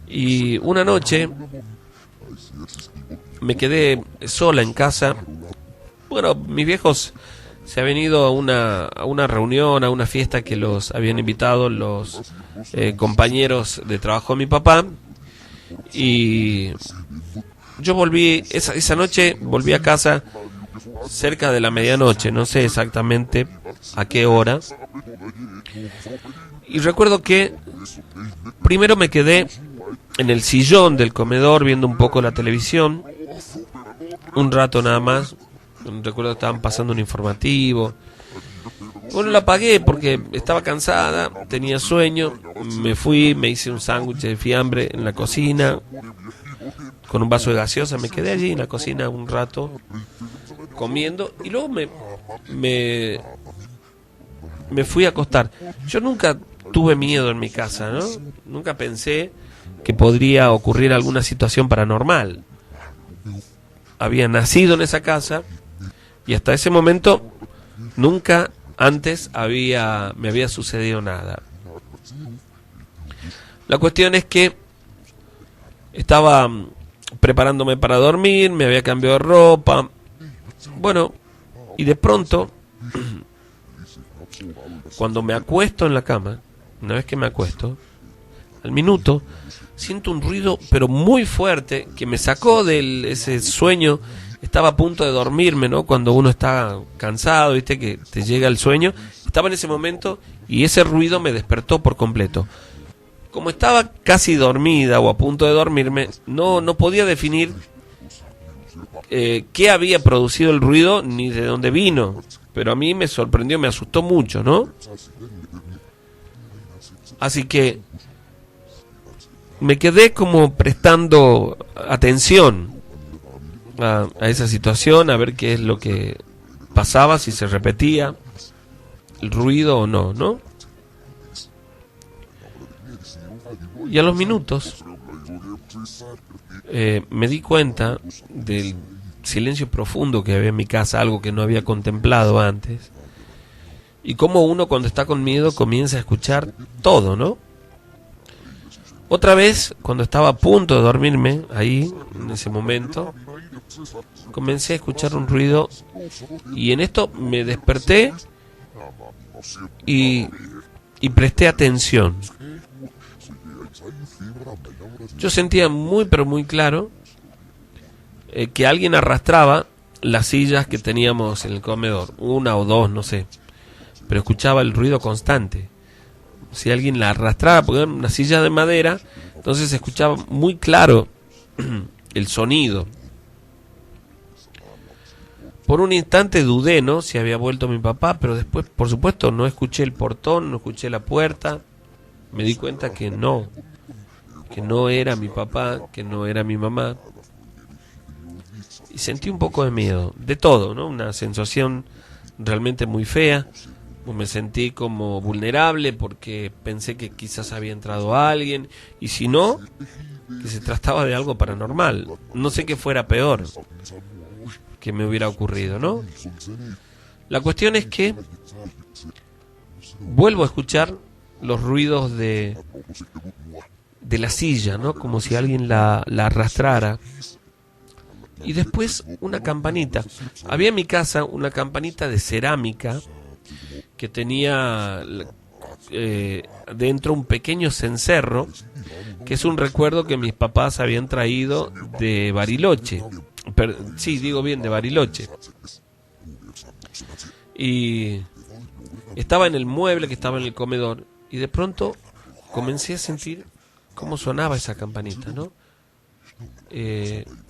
y una noche me quedé sola en casa. Bueno, mis viejos se habían ido a una reunión, a una fiesta que los habían invitado los compañeros de trabajo de mi papá, y yo volví, esa noche volví a casa cerca de la medianoche, no sé exactamente a qué hora, y recuerdo que primero me quedé en el sillón del comedor viendo un poco la televisión, un rato nada más. Recuerdo que estaban pasando un informativo. Bueno, la apagué porque estaba cansada, tenía sueño. Me fui, me hice un sándwich de fiambre en la cocina con un vaso de gaseosa. Me quedé allí en la cocina un rato comiendo y luego me fui a acostar. Yo nunca tuve miedo en mi casa, ¿no? Nunca pensé que podría ocurrir alguna situación paranormal. Había nacido en esa casa y hasta ese momento nunca antes me había sucedido nada. La cuestión es que estaba preparándome para dormir, me había cambiado de ropa, bueno, y de pronto, cuando me acuesto en la cama, una vez que me acuesto, al minuto, siento un ruido pero muy fuerte que me sacó de ese sueño. Estaba a punto de dormirme, ¿no? Cuando uno está cansado, viste que te llega el sueño. Estaba en ese momento y ese ruido me despertó por completo. Como estaba casi dormida o a punto de dormirme, no podía definir qué había producido el ruido ni de dónde vino. Pero a mí me sorprendió, me asustó mucho, ¿no? Así que me quedé como prestando atención a esa situación, a ver qué es lo que pasaba, si se repetía el ruido o no, ¿no? Y a los minutos me di cuenta del silencio profundo que había en mi casa, algo que no había contemplado antes, y cómo uno cuando está con miedo comienza a escuchar todo, ¿no? Otra vez, cuando estaba a punto de dormirme, ahí, en ese momento, comencé a escuchar un ruido y en esto me desperté y presté atención. Yo sentía muy pero muy claro que alguien arrastraba las sillas que teníamos en el comedor, una o dos, no sé, pero escuchaba el ruido constante. Si alguien la arrastraba, porque era una silla de madera, entonces se escuchaba muy claro el sonido. Por un instante dudé, ¿no?, si había vuelto mi papá, pero después, por supuesto, no escuché el portón, no escuché la puerta. Me di cuenta que no era mi papá, que no era mi mamá. Y sentí un poco de miedo, de todo, ¿no? Una sensación realmente muy fea. Me sentí como vulnerable porque pensé que quizás había entrado alguien, y si no, que se trataba de algo paranormal. No sé qué fuera peor que me hubiera ocurrido, ¿no? La cuestión es que vuelvo a escuchar los ruidos de la silla, ¿no? Como si alguien la arrastrara. Y después una campanita. Había en mi casa una campanita de cerámica que tenía dentro un pequeño cencerro, que es un recuerdo que mis papás habían traído de Bariloche. Sí, digo bien, de Bariloche. Y estaba en el mueble que estaba en el comedor, y de pronto comencé a sentir cómo sonaba esa campanita, ¿no?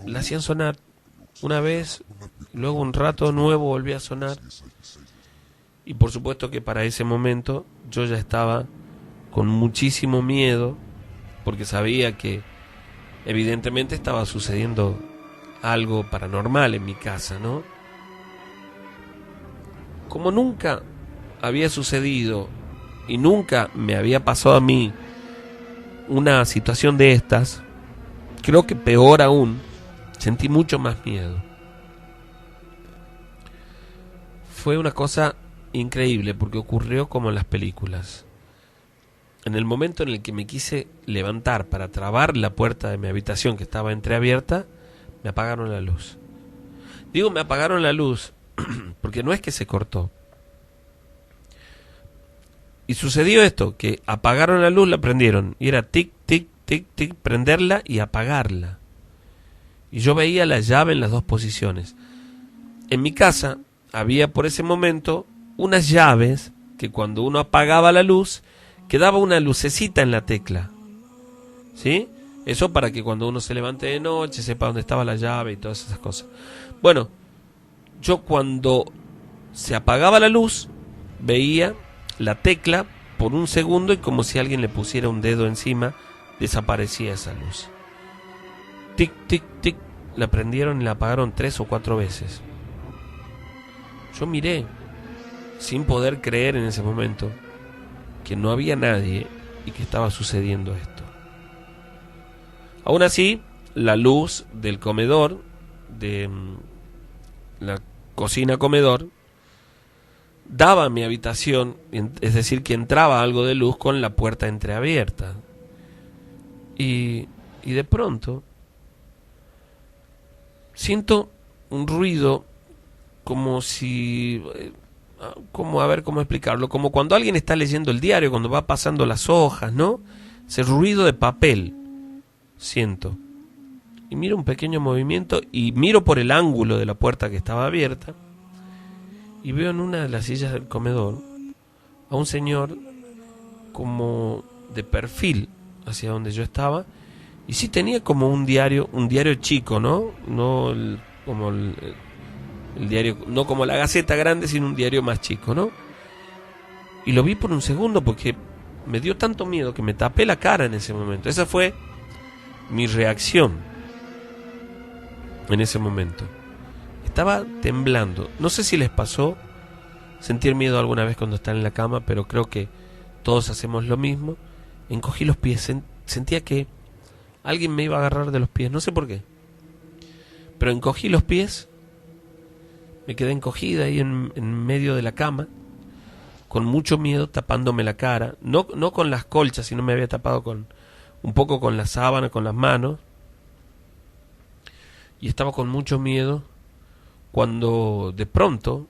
La hacían sonar una vez, luego un rato nuevo volvía a sonar. Y por supuesto que para ese momento yo ya estaba con muchísimo miedo, porque sabía que evidentemente estaba sucediendo algo paranormal en mi casa, ¿no? Como nunca había sucedido y nunca me había pasado a mí una situación de estas, creo que peor aún, sentí mucho más miedo. Fue una cosa increíble porque ocurrió como en las películas. En el momento en el que me quise levantar para trabar la puerta de mi habitación, que estaba entreabierta, me apagaron la luz. Digo me apagaron la luz porque no es que se cortó. Y sucedió esto, que apagaron la luz, la prendieron, y era tic, tic, tic, tic, prenderla y apagarla. Y yo veía la llave en las dos posiciones. En mi casa había por ese momento unas llaves que cuando uno apagaba la luz quedaba una lucecita en la tecla, ¿sí? Eso para que cuando uno se levante de noche sepa dónde estaba la llave y todas esas cosas. Bueno, yo cuando se apagaba la luz veía la tecla por un segundo y como si alguien le pusiera un dedo encima desaparecía esa luz. Tic, tic, tic, la prendieron y la apagaron 3 o 4 veces. Yo miré sin poder creer en ese momento que no había nadie y que estaba sucediendo esto. Aún así, la luz del comedor, de la cocina-comedor, daba a mi habitación, es decir, que entraba algo de luz con la puerta entreabierta. Y de pronto siento un ruido como si... a ver cómo explicarlo, como cuando alguien está leyendo el diario, cuando va pasando las hojas, ¿no? Ese ruido de papel, siento. Y miro un pequeño movimiento y miro por el ángulo de la puerta que estaba abierta y veo en una de las sillas del comedor a un señor como de perfil hacia donde yo estaba, y sí tenía como un diario chico, ¿no? No como el diario, no como la Gaceta grande, sino un diario más chico, ¿no? Y lo vi por un segundo porque me dio tanto miedo que me tapé la cara en ese momento. Esa fue mi reacción en ese momento. Estaba temblando. No sé si les pasó sentir miedo alguna vez cuando están en la cama, pero creo que todos hacemos lo mismo. Encogí los pies, sentía que alguien me iba a agarrar de los pies, no sé por qué. Pero encogí los pies, me quedé encogida ahí en medio de la cama, con mucho miedo, tapándome la cara, no con las colchas, sino me había tapado un poco con la sábana, con las manos, y estaba con mucho miedo cuando de pronto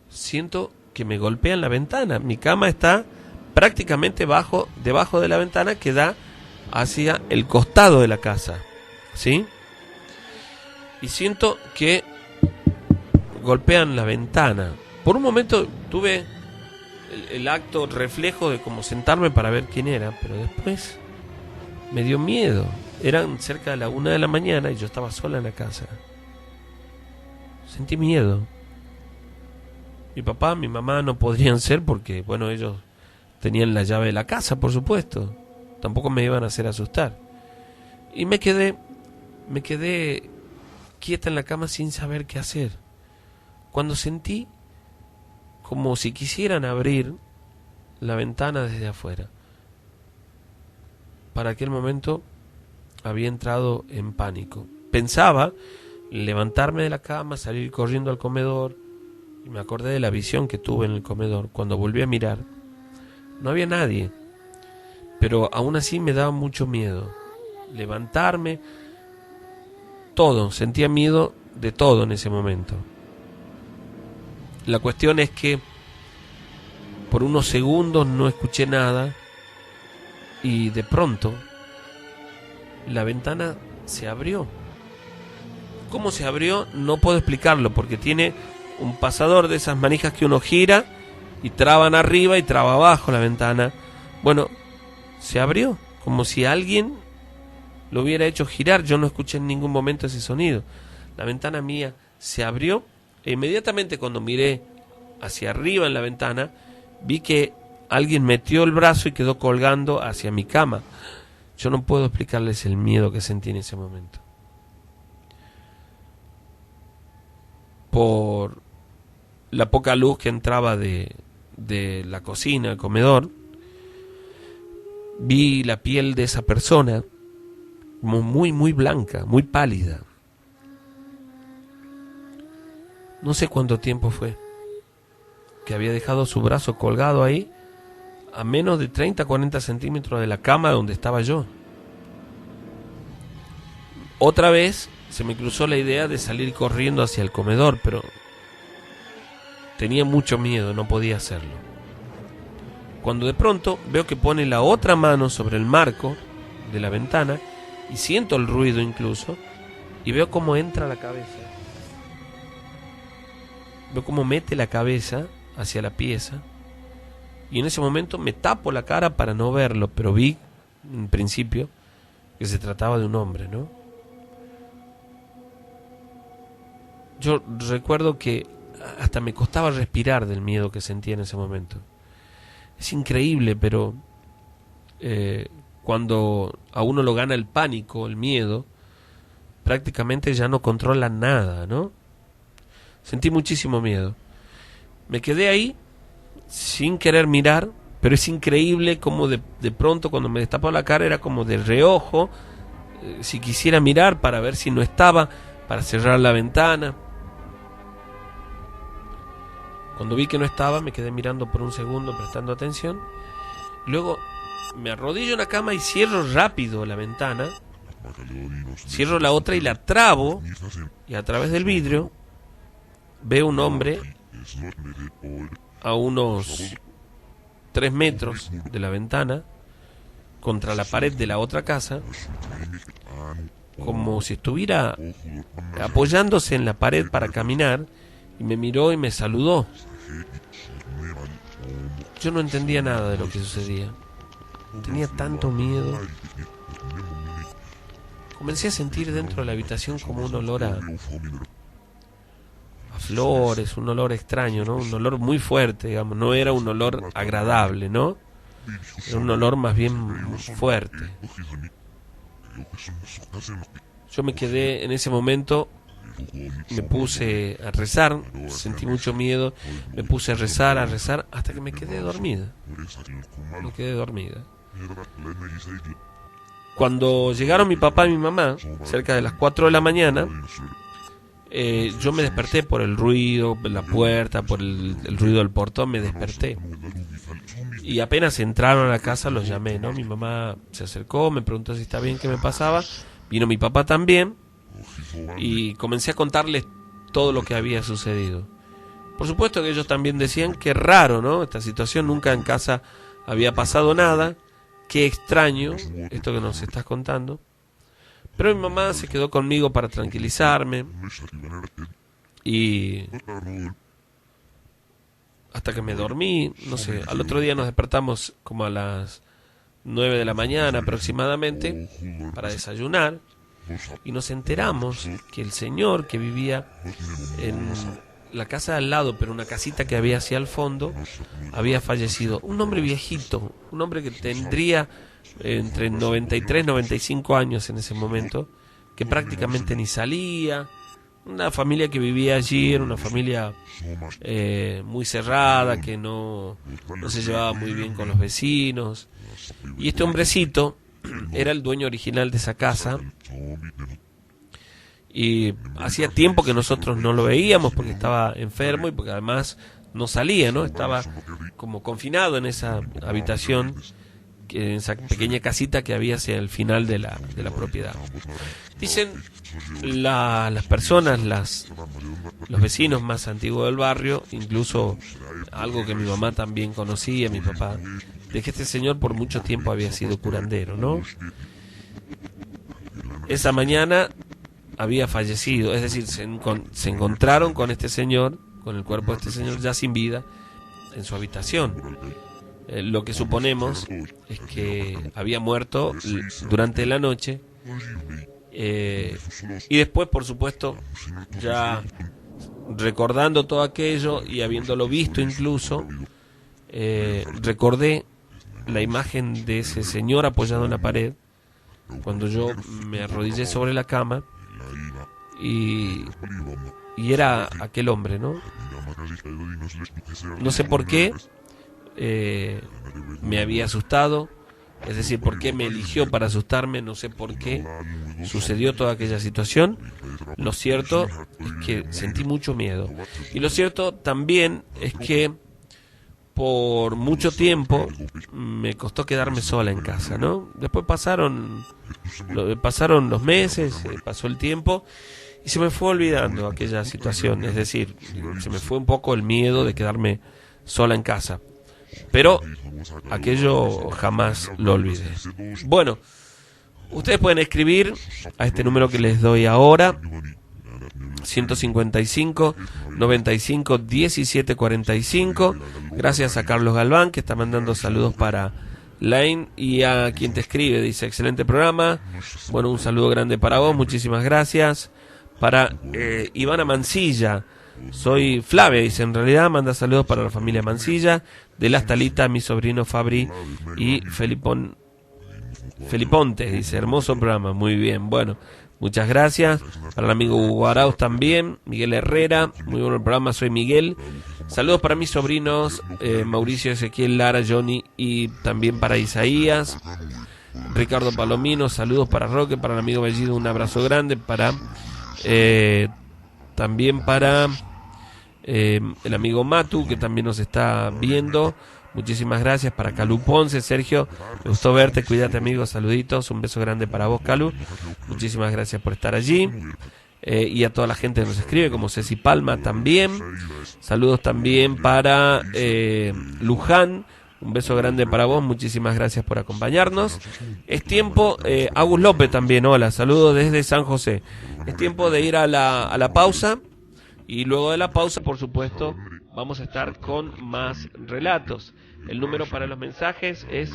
siento que me golpean la ventana. Mi cama está prácticamente debajo de la ventana que da hacia el costado de la casa, ¿sí? Y siento que golpean la ventana. Por un momento tuve el acto reflejo de como sentarme para ver quién era, pero después me dio miedo. Eran cerca de la 1 de la mañana y yo estaba sola en la casa. Sentí miedo. Mi papá, mi mamá no podrían ser porque, bueno, ellos tenían la llave de la casa, por supuesto. Tampoco me iban a hacer asustar. Y me quedé quieta en la cama sin saber qué hacer. Cuando sentí como si quisieran abrir la ventana desde afuera. Para aquel momento había entrado en pánico. Pensaba levantarme de la cama, salir corriendo al comedor, y me acordé de la visión que tuve en el comedor. Cuando volví a mirar, no había nadie, pero aún así me daba mucho miedo. Levantarme, todo, sentía miedo de todo en ese momento. La cuestión es que por unos segundos no escuché nada y de pronto la ventana se abrió. ¿Cómo se abrió? No puedo explicarlo porque tiene un pasador de esas manijas que uno gira y traban arriba y traba abajo la ventana. Bueno, se abrió como si alguien lo hubiera hecho girar. Yo no escuché en ningún momento ese sonido. La ventana mía se abrió e inmediatamente cuando miré hacia arriba en la ventana vi que alguien metió el brazo y quedó colgando hacia mi cama. Yo no puedo explicarles el miedo que sentí en ese momento. Por la poca luz que entraba de la cocina, el comedor, vi la piel de esa persona como muy, muy blanca, muy pálida. No sé cuánto tiempo fue que había dejado su brazo colgado ahí a menos de 30-40 centímetros de la cama donde estaba yo. Otra vez se me cruzó la idea de salir corriendo hacia el comedor, pero tenía mucho miedo, no podía hacerlo. Cuando de pronto veo que pone la otra mano sobre el marco de la ventana y siento el ruido incluso y veo cómo entra la cabeza. Veo cómo mete la cabeza hacia la pieza y en ese momento me tapo la cara para no verlo, pero vi en principio que se trataba de un hombre, ¿no? Yo recuerdo que hasta me costaba respirar del miedo que sentía en ese momento. Es increíble, pero cuando a uno lo gana el pánico, el miedo, prácticamente ya no controla nada, ¿no? Sentí muchísimo miedo. Me quedé ahí sin querer mirar, pero es increíble como de pronto cuando me destapó la cara era como de reojo, si quisiera mirar para ver si no estaba, para cerrar la ventana. Cuando vi que no estaba, me quedé mirando por un segundo, prestando atención. Luego me arrodillo en la cama y cierro rápido la ventana. Cierro la otra y la trabo. Y a través del vidrio veo un hombre a unos 3 metros de la ventana, contra la pared de la otra casa, como si estuviera apoyándose en la pared para caminar, y me miró y me saludó. Yo no entendía nada de lo que sucedía. Tenía tanto miedo. Comencé a sentir dentro de la habitación como un olor a flores, un olor extraño, ¿no? Un olor muy fuerte, digamos. No era un olor agradable, ¿no? Era un olor más bien fuerte. Yo me quedé en ese momento, me puse a rezar, sentí mucho miedo, me puse a rezar, hasta que me quedé dormida. Me quedé dormida. Cuando llegaron mi papá y mi mamá, cerca de las 4 de la mañana, yo me desperté por el ruido, la puerta, por el ruido del portón, me desperté. Y apenas entraron a la casa los llamé, ¿no? Mi mamá se acercó, me preguntó si está bien, qué me pasaba. Vino mi papá también y comencé a contarles todo lo que había sucedido. Por supuesto que ellos también decían que raro, ¿no? Esta situación, nunca en casa había pasado nada. Qué extraño esto que nos estás contando. Pero mi mamá se quedó conmigo para tranquilizarme. Y hasta que me dormí, no sé, al otro día nos despertamos como a las 9 de la mañana aproximadamente para desayunar. Y nos enteramos que el señor que vivía en la casa de al lado, pero una casita que había hacia el fondo, había fallecido. Un hombre viejito, un hombre que tendría entre 93 y 95 años en ese momento, que prácticamente ni salía. Una familia que vivía allí, era una familia muy cerrada, que no se llevaba muy bien con los vecinos. Y este hombrecito era el dueño original de esa casa. Y hacía tiempo que nosotros no lo veíamos porque estaba enfermo y porque además no salía, ¿no? Estaba como confinado en esa habitación, en esa pequeña casita que había hacia el final de la propiedad. Dicen las personas, los vecinos más antiguos del barrio, incluso algo que mi mamá también conocía, mi papá, de que este señor por mucho tiempo había sido curandero, ¿no? Esa mañana había fallecido, es decir, se encontraron con este señor, con el cuerpo de este señor ya sin vida, en su habitación. Lo que suponemos es que había muerto durante la noche, y después, por supuesto, ya recordando todo aquello y habiéndolo visto incluso, recordé la imagen de ese señor apoyado en la pared cuando yo me arrodillé sobre la cama y era aquel hombre, ¿no? No sé por qué me había asustado, es decir, por qué me eligió para asustarme, no sé por qué sucedió toda aquella situación. Lo cierto es que sentí mucho miedo. Y lo cierto también es que por mucho tiempo me costó quedarme sola en casa, ¿no? Después pasaron los meses, pasó el tiempo y se me fue olvidando aquella situación. Es decir, se me fue un poco el miedo de quedarme sola en casa. Pero aquello jamás lo olvidé. Bueno, ustedes pueden escribir a este número que les doy ahora, 155 95 17 45. Gracias a Carlos Galván, que está mandando saludos para Lane, y a quien te escribe, dice: excelente programa. Bueno, un saludo grande para vos, muchísimas gracias. Para Ivana Mancilla, soy Flavia, dice, en realidad manda saludos para la familia Mancilla, de Las Talitas, mi sobrino Fabri y Feliponte, dice, hermoso programa, muy bien, bueno, muchas gracias. Para el amigo Hugo Arauz también, Miguel Herrera, muy bueno el programa, soy Miguel, Saludos para mis sobrinos Mauricio, Ezequiel, Lara, Johnny y también para Isaías, Ricardo Palomino. Saludos para Roque, para el amigo Bellido, un abrazo grande. Para también para el amigo Matu, que también nos está viendo. Muchísimas gracias. Para Calú Ponce, Sergio, me gustó verte, cuídate amigo, saluditos, un beso grande para vos, Calú. Muchísimas gracias por estar allí. Y a toda la gente que nos escribe, como Ceci Palma también. Saludos también para Luján, un beso grande para vos, muchísimas gracias por acompañarnos. Es tiempo, Agus López también, hola, saludos desde San José. Es tiempo de ir a la pausa, y luego de la pausa, por supuesto, vamos a estar con más relatos. El número para los mensajes es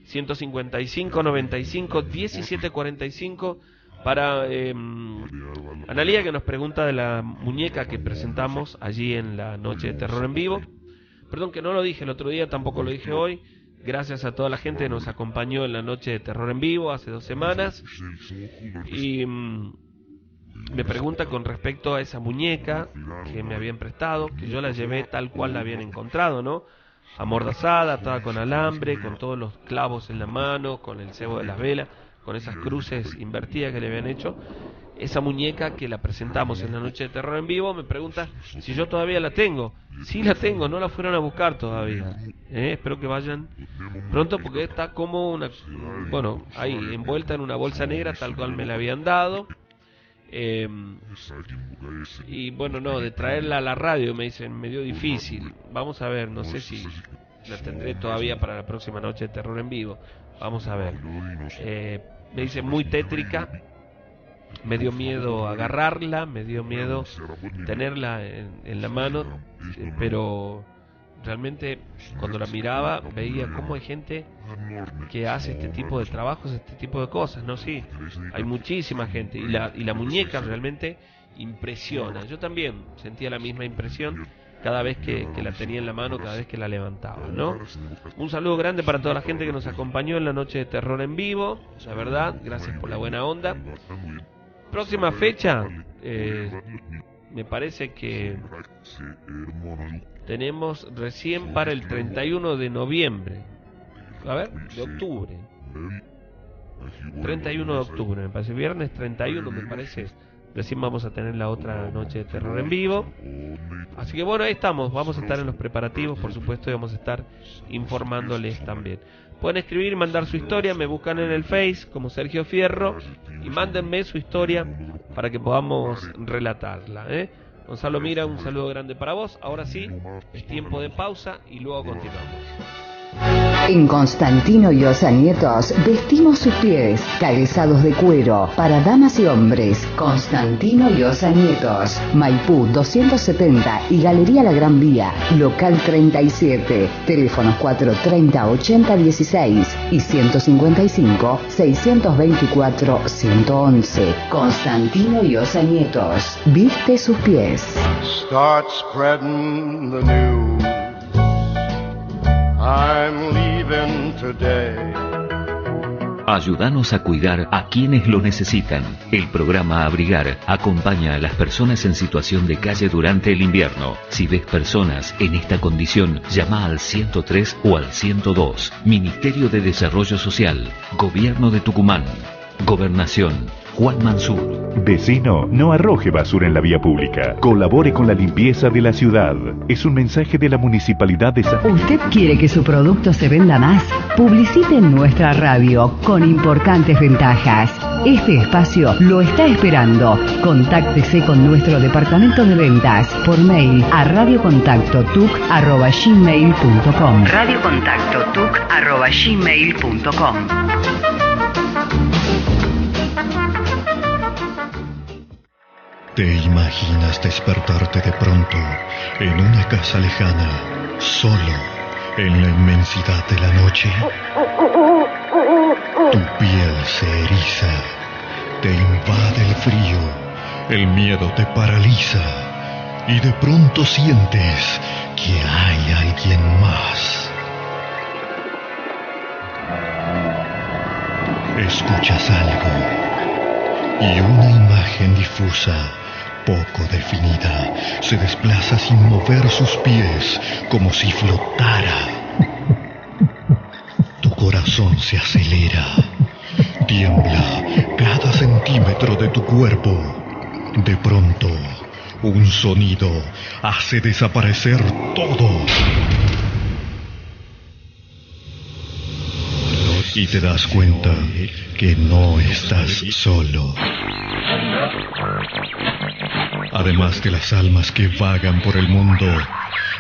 155 95 17 45. Para Analía, que nos pregunta de la muñeca que presentamos allí en la noche de terror en vivo. Perdón que no lo dije el otro día, tampoco lo dije hoy. Gracias a toda la gente que nos acompañó en la noche de terror en vivo hace 2 semanas. Y me pregunta con respecto a esa muñeca que me habían prestado, que yo la llevé tal cual la habían encontrado, ¿no? Amordazada, atada con alambre, con todos los clavos en la mano, con el cebo de las velas, con esas cruces invertidas que le habían hecho. Esa muñeca que la presentamos en la noche de terror en vivo, me pregunta si yo todavía la tengo. Sí la tengo, no la fueron a buscar todavía. Espero que vayan pronto, porque está como una, bueno, ahí envuelta en una bolsa negra tal cual me la habían dado. Y bueno, no, de traerla a la radio me dicen medio difícil. Vamos a ver, no sé si la tendré todavía para la próxima noche de terror en vivo. Vamos a ver. Me dice muy tétrica. Me dio miedo agarrarla, me dio miedo tenerla en la mano, pero realmente cuando la miraba veía cómo hay gente que hace este tipo de trabajos, este tipo de cosas, ¿no? Sí, hay muchísima gente, y la muñeca realmente impresiona. Yo también sentía la misma impresión cada vez que la tenía en la mano, cada vez que la levantaba, ¿no? Un saludo grande para toda la gente que nos acompañó en la noche de terror en vivo, la verdad, gracias por la buena onda. Próxima fecha, me parece que tenemos recién para el 31 de noviembre, a ver, de octubre, 31 de octubre, me parece, viernes 31 me parece, recién vamos a tener la otra noche de terror en vivo. Así que bueno, ahí estamos, vamos a estar en los preparativos, por supuesto, y vamos a estar informándoles también. Pueden escribir y mandar su historia, me buscan en el Face como Sergio Fierro y mándenme su historia para que podamos relatarla, Gonzalo Mira, un saludo grande para vos. Ahora sí, es tiempo de pausa y luego continuamos. En Constantino y Nietos vestimos sus pies, calzados de cuero, para damas y hombres. Constantino y Nietos, Maipú 270 y Galería La Gran Vía, local 37, teléfonos 430-8016 y 155-624-111. Constantino y Nietos, viste sus pies. Start spreading the news. I'm leaving today. Ayúdanos a cuidar a quienes lo necesitan. El programa Abrigar acompaña a las personas en situación de calle durante el invierno. Si ves personas en esta condición, llama al 103 o al 102. Ministerio de Desarrollo Social, Gobierno de Tucumán, Gobernación, Juan Mansur. Vecino, no arroje basura en la vía pública. Colabore con la limpieza de la ciudad. Es un mensaje de la Municipalidad de San... ¿Usted quiere que su producto se venda más? Publicite en nuestra radio con importantes ventajas. Este espacio lo está esperando. Contáctese con nuestro departamento de ventas por mail a radiocontactotuc@gmail.com. radiocontactotuc@gmail.com. ¿Te imaginas despertarte de pronto en una casa lejana, solo en la inmensidad de la noche? Tu piel se eriza, te invade el frío, el miedo te paraliza y de pronto sientes que hay alguien más. Escuchas algo y una imagen difusa, poco definida, se desplaza sin mover sus pies, como si flotara. Tu corazón se acelera. Tiembla cada centímetro de tu cuerpo. De pronto, un sonido hace desaparecer todo. Y te das cuenta que no estás solo. Además de las almas que vagan por el mundo,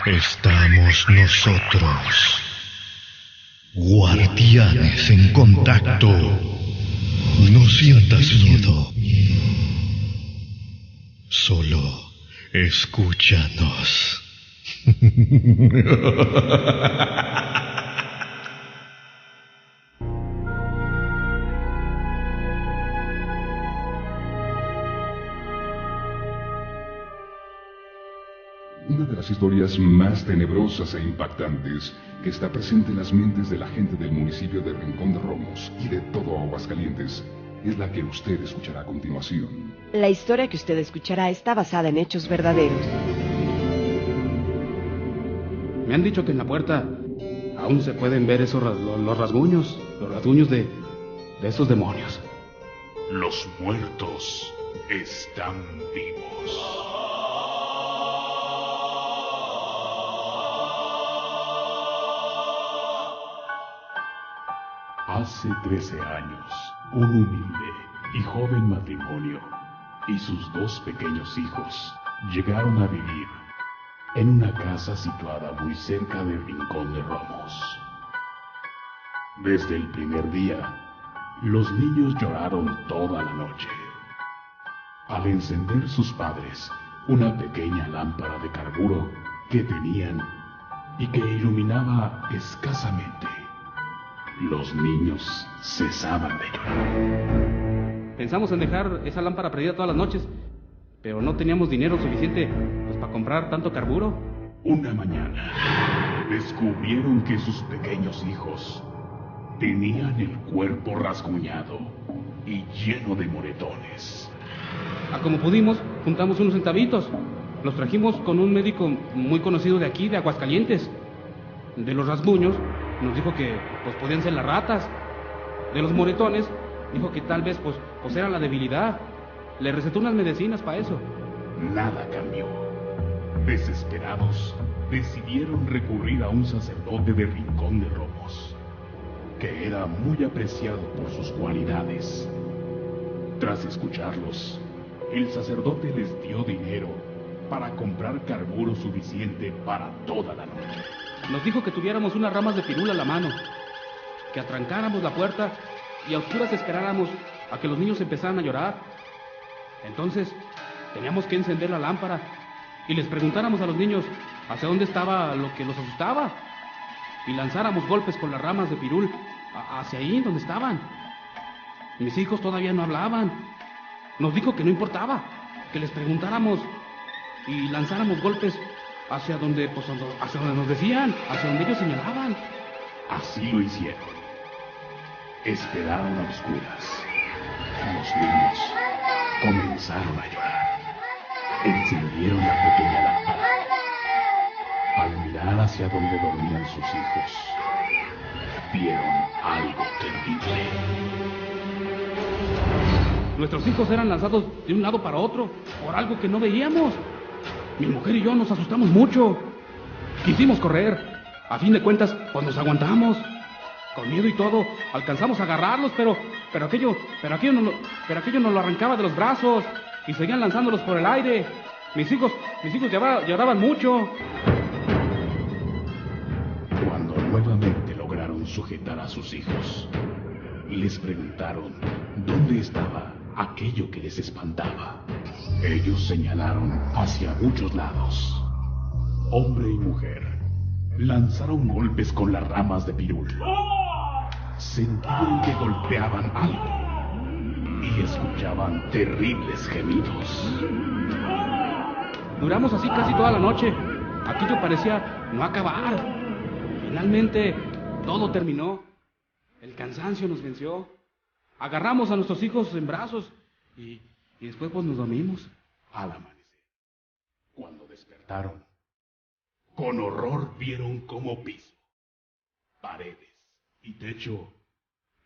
estamos nosotros. Guardianes en contacto. No sientas miedo. Solo escúchanos. Una de las historias más tenebrosas e impactantes que está presente en las mentes de la gente del municipio de Rincón de Romos y de todo Aguascalientes es la que usted escuchará a continuación. La historia que usted escuchará está basada en hechos verdaderos. Me han dicho que en la puerta aún se pueden ver esos los rasguños de esos demonios. Los muertos están vivos. Hace 13 años, un humilde y joven matrimonio y sus 2 pequeños hijos llegaron a vivir en una casa situada muy cerca del Rincón de Romos. Desde el primer día, los niños lloraron toda la noche. Al encender sus padres una pequeña lámpara de carburo que tenían y que iluminaba escasamente, los niños cesaban de llorar. Pensamos en dejar esa lámpara prendida todas las noches, pero no teníamos dinero suficiente para comprar tanto carburo. Una mañana descubrieron que sus pequeños hijos tenían el cuerpo rasguñado y lleno de moretones. Como pudimos, juntamos unos centavitos. Los trajimos con un médico muy conocido de aquí, de Aguascalientes. De los rasguños nos dijo que pues podían ser las ratas. De los moretones dijo que tal vez pues era la debilidad. Le recetó unas medicinas para eso. Nada cambió. Desesperados, decidieron recurrir a un sacerdote de Rincón de Romos, que era muy apreciado por sus cualidades. Tras escucharlos, el sacerdote les dio dinero para comprar carburo suficiente para toda la noche. Nos dijo que tuviéramos unas ramas de pirul a la mano, que atrancáramos la puerta y a oscuras esperáramos a que los niños empezaran a llorar. Entonces teníamos que encender la lámpara y les preguntáramos a los niños hacia dónde estaba lo que los asustaba y lanzáramos golpes con las ramas de pirul hacia ahí donde estaban. Mis hijos todavía no hablaban. Nos dijo que no importaba, que les preguntáramos y lanzáramos golpes hacia donde nos decían, hacia donde ellos señalaban. Así lo hicieron. Esperaron a oscuras. Los niños comenzaron a llorar. Encendieron la pequeña lámpara. Al mirar hacia donde dormían sus hijos, vieron algo terrible. Nuestros hijos eran lanzados de un lado para otro por algo que no veíamos. Mi mujer y yo nos asustamos mucho. Quisimos correr. A fin de cuentas, pues nos aguantamos. Con miedo y todo, alcanzamos a agarrarlos, pero aquello nos lo arrancaba de los brazos y seguían lanzándolos por el aire. Mis hijos lloraban mucho. Cuando nuevamente lograron sujetar a sus hijos, les preguntaron dónde estaba aquello que les espantaba. Ellos señalaron hacia muchos lados. Hombre y mujer lanzaron golpes con las ramas de pirul. Sentían que golpeaban algo y escuchaban terribles gemidos. Duramos así casi toda la noche. Aquello parecía no acabar. Finalmente todo terminó. El cansancio nos venció. Agarramos a nuestros hijos en brazos y después pues nos dormimos. Al amanecer, Cuando despertaron, con horror vieron cómo piso, paredes y techo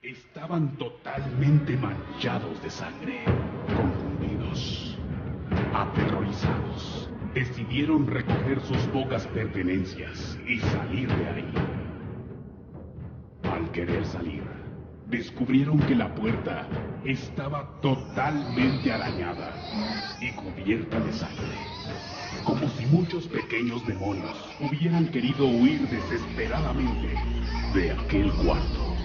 estaban totalmente manchados de sangre. Confundidos, aterrorizados, decidieron recoger sus pocas pertenencias y salir de ahí. Al querer salir, descubrieron que la puerta estaba totalmente arañada y cubierta de sangre, como si muchos pequeños demonios hubieran querido huir desesperadamente de aquel cuarto.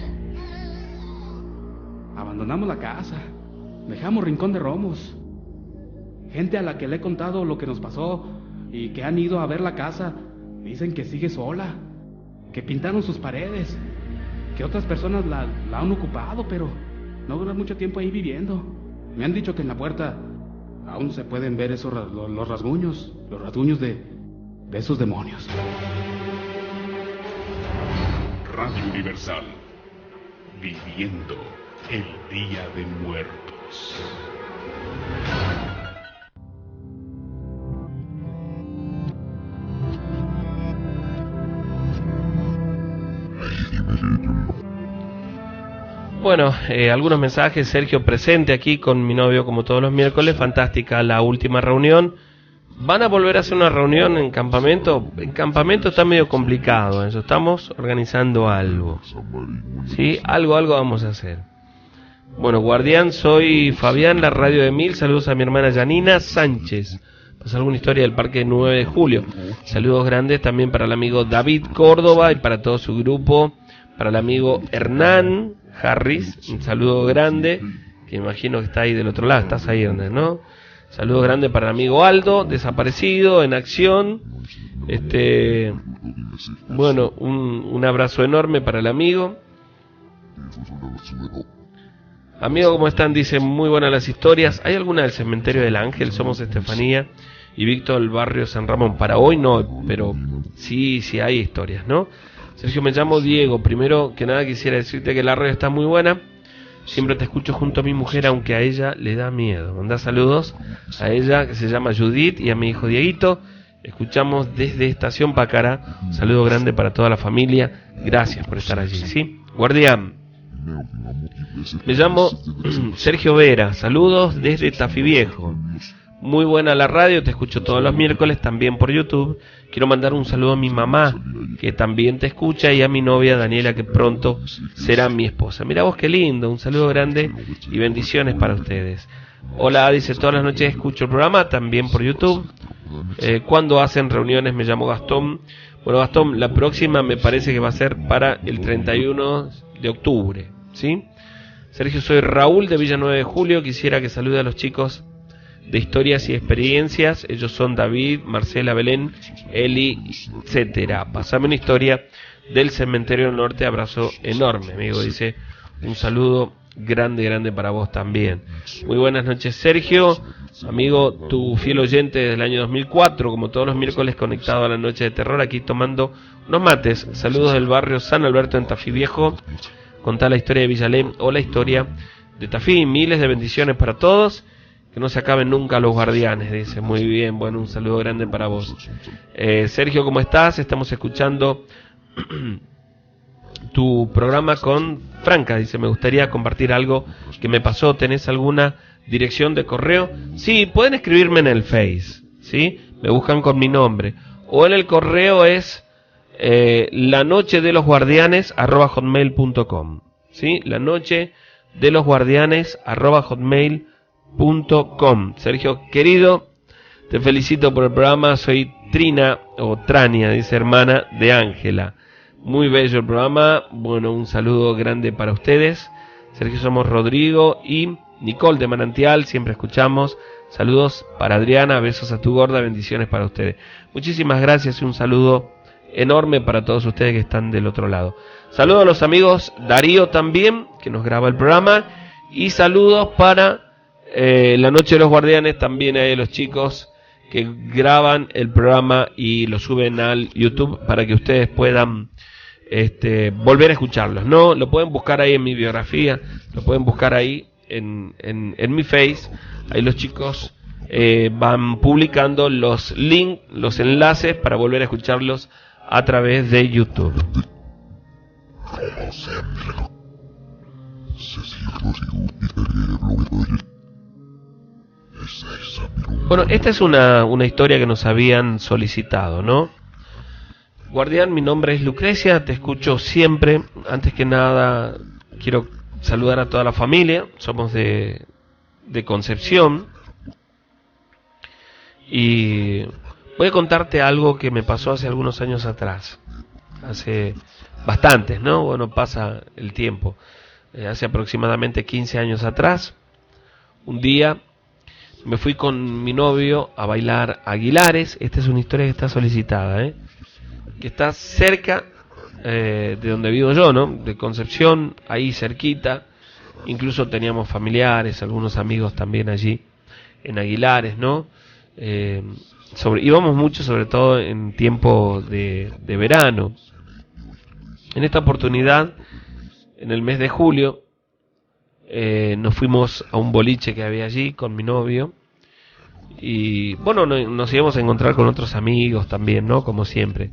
Abandonamos la casa, dejamos Rincón de Romos. Gente a la que le he contado lo que nos pasó y que han ido a ver la casa, dicen que sigue sola, que pintaron sus paredes, que otras personas la han ocupado, pero no duran mucho tiempo ahí viviendo. Me han dicho que en la puerta aún se pueden ver los rasguños de esos demonios. Radio Universal, viviendo el Día de Muertos. Bueno, algunos mensajes. Sergio presente aquí con mi novio como todos los miércoles. Fantástica la última reunión. ¿Van a volver a hacer una reunión en campamento? En campamento está medio complicado eso. Estamos organizando algo. ¿Sí? Algo vamos a hacer. Bueno, Guardián, soy Fabián, la radio de 1000. Saludos a mi hermana Janina Sánchez. Pasó alguna historia del Parque 9 de Julio. Saludos grandes también para el amigo David Córdoba y para todo su grupo. Para el amigo Hernán Harris, un saludo grande, que imagino que está ahí del otro lado. Estás ahí, Hernán, ¿no? Saludo grande para el amigo Aldo, desaparecido, en acción. Bueno, un abrazo enorme para el amigo. Amigo, ¿cómo están? Dicen, muy buenas las historias. ¿Hay alguna del Cementerio del Ángel? Somos Estefanía y Víctor del barrio San Ramón. Para hoy no, pero sí hay historias, ¿no? Sergio, me llamo Diego. Primero que nada quisiera decirte que la radio está muy buena. Siempre te escucho junto a mi mujer, aunque a ella le da miedo. Manda saludos a ella, que se llama Judith, y a mi hijo Dieguito. Escuchamos desde Estación Pacara. Un saludo grande para toda la familia. Gracias por estar allí, ¿sí? Guardián. Me llamo Sergio Vera. Saludos desde Tafí Viejo. Muy buena la radio, te escucho todos los miércoles, también por YouTube. Quiero mandar un saludo a mi mamá, que también te escucha, y a mi novia Daniela, que pronto será mi esposa. Mira vos qué lindo, un saludo grande y bendiciones para ustedes. Hola, dice, todas las noches escucho el programa, también por YouTube. ¿Cuándo hacen reuniones? Me llamo Gastón. Bueno, Gastón, la próxima me parece que va a ser para el 31 de octubre, ¿sí? Sergio, soy Raúl de Villa 9 de Julio, quisiera que salude a los chicos de historias y experiencias. Ellos son David, Marcela, Belén, Eli, etcétera. Pasame una historia del Cementerio del Norte. Abrazo enorme, amigo. Dice, un saludo grande para vos también. Muy buenas noches, Sergio. Amigo, tu fiel oyente desde el año 2004, como todos los miércoles conectado a la noche de terror, aquí tomando unos mates. Saludos del barrio San Alberto en Tafí Viejo. Contá la historia de Villalén o la historia de Tafí. Miles de bendiciones para todos. Que no se acaben nunca los guardianes, dice. Muy bien, bueno, un saludo grande para vos. Sergio, ¿cómo estás? Estamos escuchando tu programa con Franca. Dice, me gustaría compartir algo que me pasó. ¿Tenés alguna dirección de correo? Sí, pueden escribirme en el Face, ¿sí? Me buscan con mi nombre. O en el correo es lanochedelosguardianes@hotmail.com, ¿sí? lanochedelosguardianes@hotmail.com. Sergio, querido, te felicito por el programa. Soy Trina, o Trania, dice, hermana de Ángela. Muy bello el programa. Bueno, un saludo grande para ustedes. Sergio, somos Rodrigo y Nicole de Manantial, siempre escuchamos. Saludos para Adriana, besos a tu gorda, bendiciones para ustedes. Muchísimas gracias y un saludo enorme para todos ustedes que están del otro lado. Saludos a los amigos Darío también, que nos graba el programa, y saludos para La Noche de los Guardianes, también hay los chicos que graban el programa y lo suben al YouTube para que ustedes puedan volver a escucharlos, ¿no? Lo pueden buscar ahí en mi biografía, lo pueden buscar ahí en mi Face. Ahí los chicos van publicando los links, los enlaces para volver a escucharlos a través de YouTube. Bueno, esta es una historia que nos habían solicitado, ¿no? Guardián, mi nombre es Lucrecia, te escucho siempre. Antes que nada, quiero saludar a toda la familia. Somos de Concepción. Y voy a contarte algo que me pasó hace algunos años atrás. Hace bastantes, ¿no? Bueno, pasa el tiempo. Hace aproximadamente 15 años atrás, un día me fui con mi novio a bailar a Aguilares. Esta es una historia que está solicitada, que está cerca de donde vivo yo, ¿no? De Concepción, ahí cerquita. Incluso teníamos familiares, algunos amigos también allí en Aguilares, ¿no? Íbamos mucho, sobre todo en tiempo de verano. En esta oportunidad, en el mes de julio, nos fuimos a un boliche que había allí con mi novio. Y bueno, nos íbamos a encontrar con otros amigos también, ¿no? Como siempre.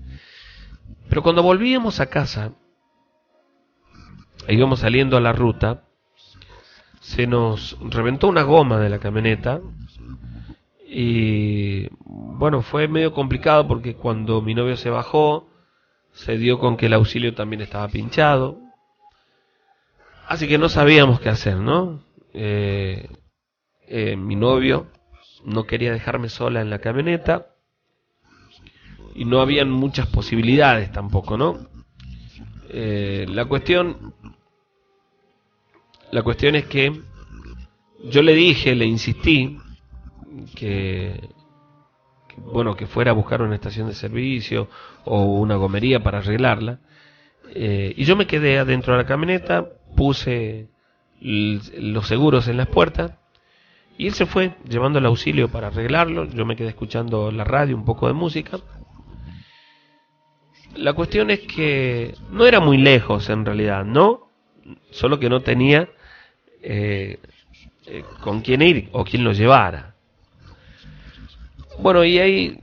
Pero cuando volvíamos a casa, íbamos saliendo a la ruta, se nos reventó una goma de la camioneta. Y bueno, fue medio complicado porque cuando mi novio se bajó, se dio con que el auxilio también estaba pinchado. Así que no sabíamos qué hacer, ¿no? Mi novio no quería dejarme sola en la camioneta. Y no habían muchas posibilidades tampoco, ¿no? La cuestión es que yo le dije, le insistí que fuera a buscar una estación de servicio o una gomería para arreglarla. Y yo me quedé adentro de la camioneta, puse los seguros en las puertas y él se fue llevando el auxilio para arreglarlo. Yo me quedé escuchando la radio, un poco de música. La cuestión es que no era muy lejos en realidad, ¿no? Solo que no tenía con quién ir o quién lo llevara. Bueno, y ahí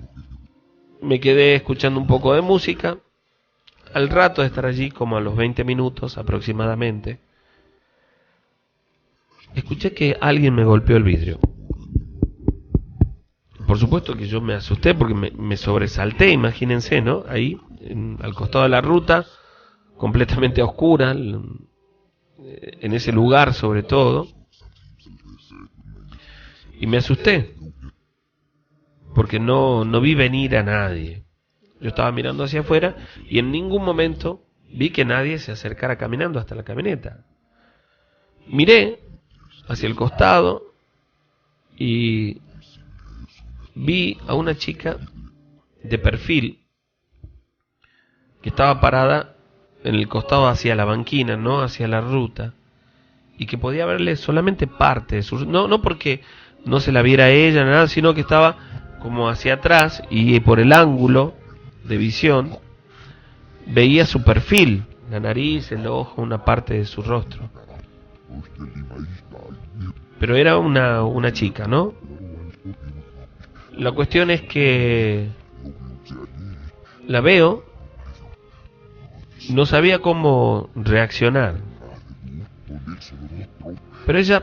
me quedé escuchando un poco de música. Al rato de estar allí, como a los 20 minutos aproximadamente, escuché que alguien me golpeó el vidrio. Por supuesto que yo me asusté porque me sobresalté, imagínense, ¿no? Ahí, al costado de la ruta, completamente a oscura, en ese lugar sobre todo. Y me asusté, porque no vi venir a nadie. Yo estaba mirando hacia afuera y en ningún momento vi que nadie se acercara caminando hasta la camioneta. Miré hacia el costado y vi a una chica de perfil que estaba parada en el costado hacia la banquina, no hacia la ruta, y que podía verle solamente parte de su... No porque no se la viera a ella, nada, sino que estaba como hacia atrás y por el ángulo de visión veía su perfil, la nariz, el ojo, una parte de su rostro. Pero era una chica, ¿no? La cuestión es que la veo, no sabía cómo reaccionar, pero ella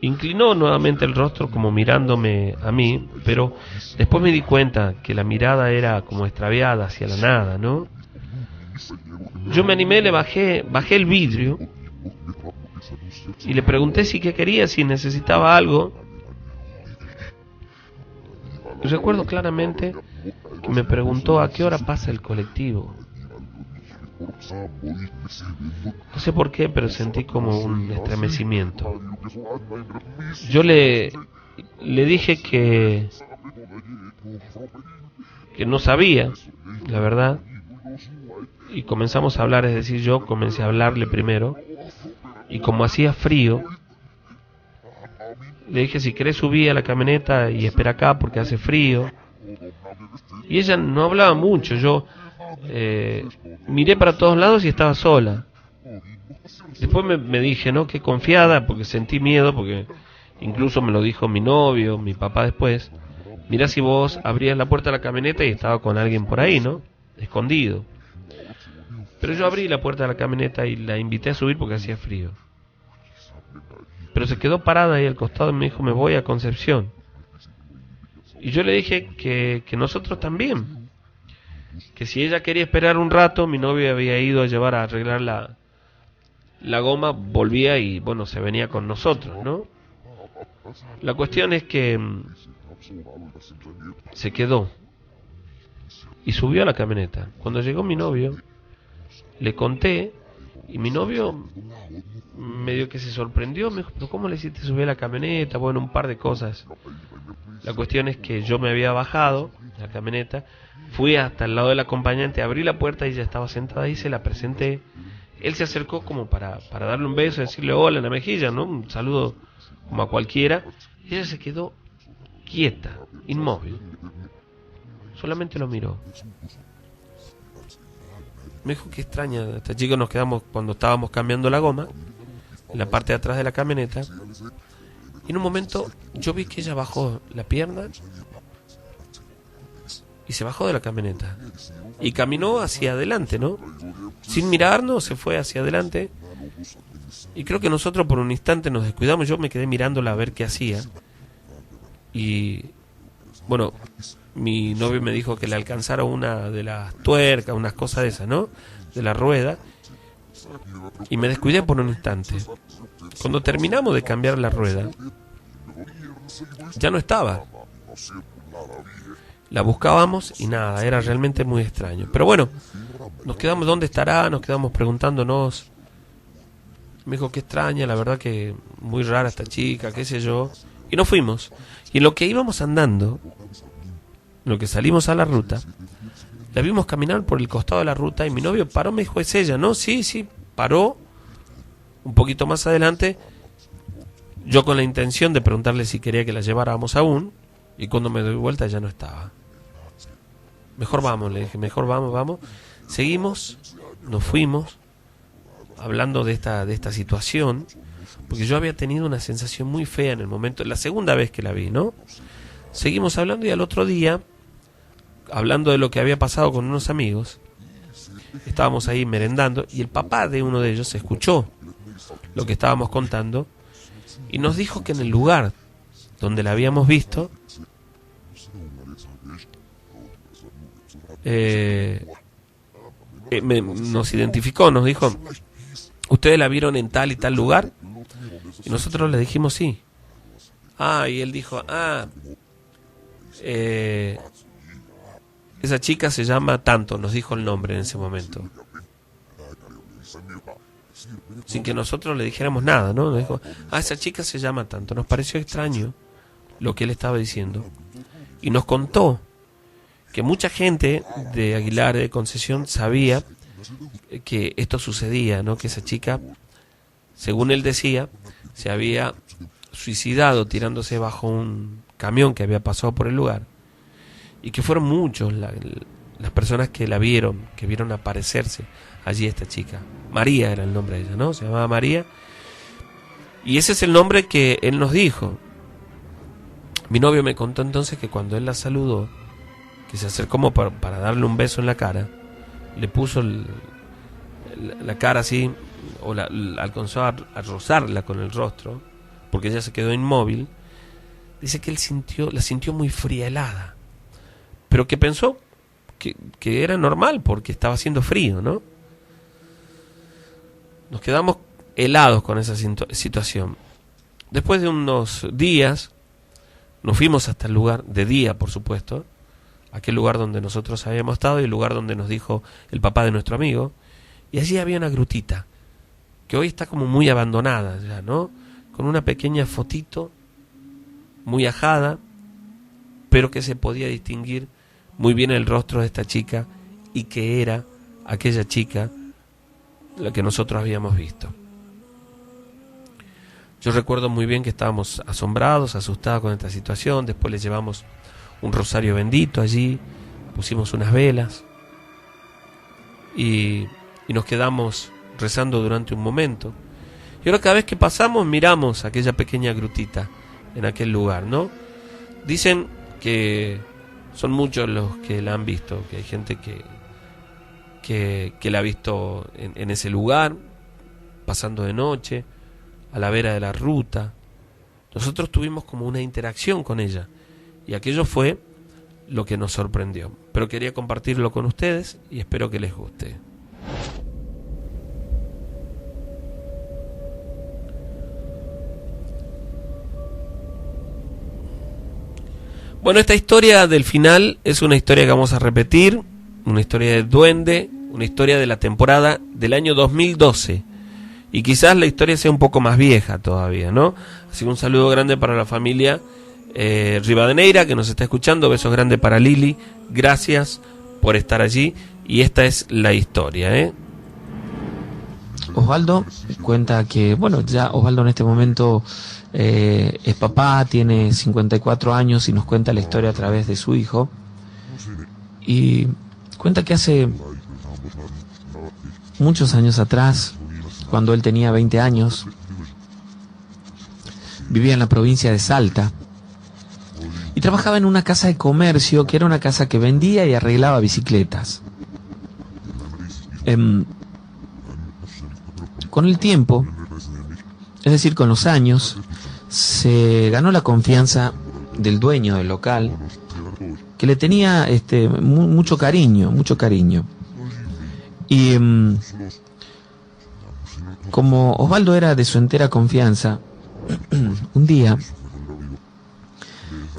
inclinó nuevamente el rostro como mirándome a mí, pero después me di cuenta que la mirada era como extraviada hacia la nada, ¿no? Yo me animé, le bajé el vidrio y le pregunté si qué quería, si necesitaba algo. Y recuerdo claramente que me preguntó a qué hora pasa el colectivo. No sé por qué, pero sentí como un estremecimiento. Yo le dije que no sabía, la verdad, y comenzamos a hablar, es decir, yo comencé a hablarle primero, y como hacía frío, le dije, si querés subí a la camioneta y espera acá porque hace frío. Y ella no hablaba mucho, yo miré para todos lados y estaba sola. Después me dije, ¿no? Qué confiada, porque sentí miedo, porque incluso me lo dijo mi novio, mi papá después, mirá si vos abrías la puerta de la camioneta y estaba con alguien por ahí, ¿no? Escondido. Pero yo abrí la puerta de la camioneta y la invité a subir porque hacía frío. Pero se quedó parada ahí al costado y me dijo, me voy a Concepción. Y yo le dije que nosotros también. Que si ella quería esperar un rato, mi novio había ido a llevar a arreglar la goma, volvía y bueno, se venía con nosotros, ¿no? La cuestión es que se quedó y subió a la camioneta. Cuando llegó mi novio, le conté y mi novio medio que se sorprendió, me dijo, pero ¿cómo le hiciste subir a la camioneta? Bueno, un par de cosas. La cuestión es que yo me había bajado de la camioneta, fui hasta el lado del acompañante, abrí la puerta y ella estaba sentada ahí, se la presenté. Él se acercó como para darle un beso, decirle hola en la mejilla, ¿no? Un saludo como a cualquiera. Y ella se quedó quieta, inmóvil. Solamente lo miró. Me dijo, qué extraña esta chica. Nos quedamos cuando estábamos cambiando la goma, en la parte de atrás de la camioneta. Y en un momento yo vi que ella bajó la pierna y se bajó de la camioneta. Y caminó hacia adelante, ¿no? Sin mirarnos, se fue hacia adelante. Y creo que nosotros por un instante nos descuidamos. Yo me quedé mirándola a ver qué hacía. Y bueno, mi novio me dijo que le alcanzara una de las tuercas, unas cosas de esas, ¿no? De la rueda. Y me descuidé por un instante. Cuando terminamos de cambiar la rueda, ya no estaba. La buscábamos y nada, era realmente muy extraño. Pero bueno, nos quedamos, ¿dónde estará? Nos quedamos preguntándonos. Me dijo, qué extraña, la verdad que muy rara esta chica, qué sé yo. Y nos fuimos. Y en lo que íbamos andando, en lo que salimos a la ruta, la vimos caminar por el costado de la ruta y mi novio paró, me dijo, es ella, ¿no? Sí, paró un poquito más adelante, yo con la intención de preguntarle si quería que la lleváramos aún, y cuando me doy vuelta ya no estaba. Mejor vamos, le dije, mejor vamos. Seguimos, nos fuimos, hablando de esta situación, porque yo había tenido una sensación muy fea en el momento, la segunda vez que la vi, ¿no? Seguimos hablando y al otro día, hablando de lo que había pasado con unos amigos, estábamos ahí merendando y el papá de uno de ellos escuchó lo que estábamos contando y nos dijo que en el lugar donde la habíamos visto nos identificó, nos dijo, ¿ustedes la vieron en tal y tal lugar? Y nosotros le dijimos sí. Y él dijo, esa chica se llama tanto, nos dijo el nombre en ese momento. Sin que nosotros le dijéramos nada, ¿no? Nos dijo, esa chica se llama tanto. Nos pareció extraño lo que él estaba diciendo. Y nos contó que mucha gente de Aguilar, de Concepción, sabía que esto sucedía, ¿no? Que esa chica, según él decía, se había suicidado tirándose bajo un camión que había pasado por el lugar. Y que fueron muchos las personas que la vieron, que vieron aparecerse allí esta chica. María era el nombre de ella, ¿no? Se llamaba María. Y ese es el nombre que él nos dijo. Mi novio me contó entonces que cuando él la saludó, que se acercó como para darle un beso en la cara, le puso la cara así, o alcanzó a rozarla con el rostro, porque ella se quedó inmóvil. Dice que él la sintió muy fría, helada, pero que pensó que era normal porque estaba haciendo frío, ¿no? Nos quedamos helados con esa situación. Después de unos días nos fuimos hasta el lugar, de día por supuesto, aquel lugar donde nosotros habíamos estado y el lugar donde nos dijo el papá de nuestro amigo, y allí había una grutita que hoy está como muy abandonada ya, ¿no? Con una pequeña fotito muy ajada, pero que se podía distinguir muy bien el rostro de esta chica y que era aquella chica la que nosotros habíamos visto. Yo recuerdo muy bien que estábamos asombrados, asustados con esta situación. Después le llevamos un rosario bendito allí, pusimos unas velas y nos quedamos rezando durante un momento. Y ahora cada vez que pasamos miramos aquella pequeña grutita en aquel lugar, ¿no? Dicen que son muchos los que la han visto, que hay gente que la ha visto en ese lugar, pasando de noche, a la vera de la ruta. Nosotros tuvimos como una interacción con ella, y aquello fue lo que nos sorprendió. Pero quería compartirlo con ustedes y espero que les guste. Bueno, esta historia del final es una historia que vamos a repetir, una historia de duende, una historia de la temporada del año 2012. Y quizás la historia sea un poco más vieja todavía, ¿no? Así que un saludo grande para la familia Rivadeneira, que nos está escuchando. Besos grandes para Lili. Gracias por estar allí. Y esta es la historia, ¿eh? Osvaldo cuenta que, bueno, ya Osvaldo en este momento es papá, tiene 54 años y nos cuenta la historia a través de su hijo. Y cuenta que hace muchos años atrás, cuando él tenía 20 años, vivía en la provincia de Salta y trabajaba en una casa de comercio, que era una casa que vendía y arreglaba bicicletas. Con el tiempo, es decir, con los años, se ganó la confianza del dueño del local, que le tenía mucho cariño. Y como Osvaldo era de su entera confianza, un día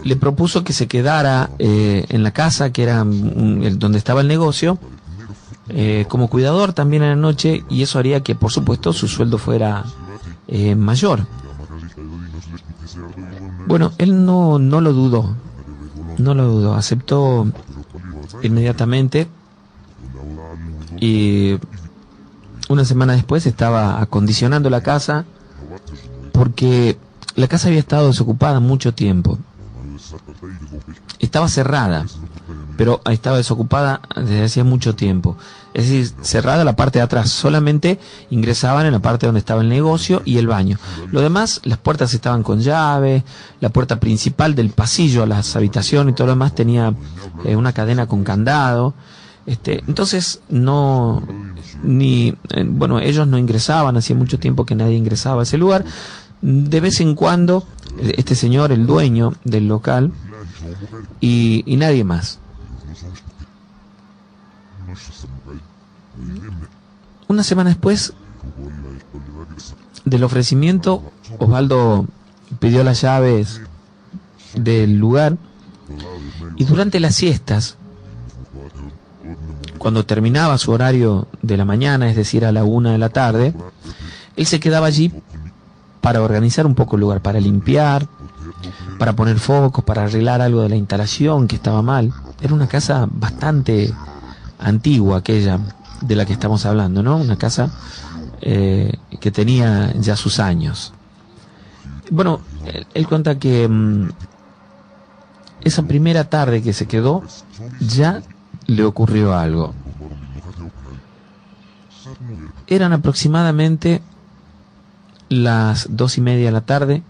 le propuso que se quedara en la casa, que era donde estaba el negocio, como cuidador también en la noche, y eso haría que, por supuesto, su sueldo fuera mayor. Bueno, él no lo dudó, aceptó inmediatamente, y una semana después estaba acondicionando la casa, porque la casa había estado desocupada mucho tiempo. Estaba cerrada, pero estaba desocupada desde hacía mucho tiempo. Es decir, cerrada la parte de atrás, solamente ingresaban en la parte donde estaba el negocio y el baño. Lo demás, las puertas estaban con llave, la puerta principal del pasillo a las habitaciones y todo lo demás tenía una cadena con candado. Entonces ellos no ingresaban, hacía mucho tiempo que nadie ingresaba a ese lugar. De vez en cuando, este señor, el dueño del local, y nadie más. Una semana después del ofrecimiento, Osvaldo pidió las llaves del lugar, y durante las siestas, cuando terminaba su horario de la mañana, es decir, a la 1 de la tarde, él se quedaba allí para organizar un poco el lugar, para limpiar, para poner focos, para arreglar algo de la instalación que estaba mal. Era una casa bastante antigua, aquella de la que estamos hablando, ¿no? Una casa que tenía ya sus años. Bueno, él cuenta que esa primera tarde que se quedó, ya le ocurrió algo. Eran aproximadamente las 2:30 de la tarde.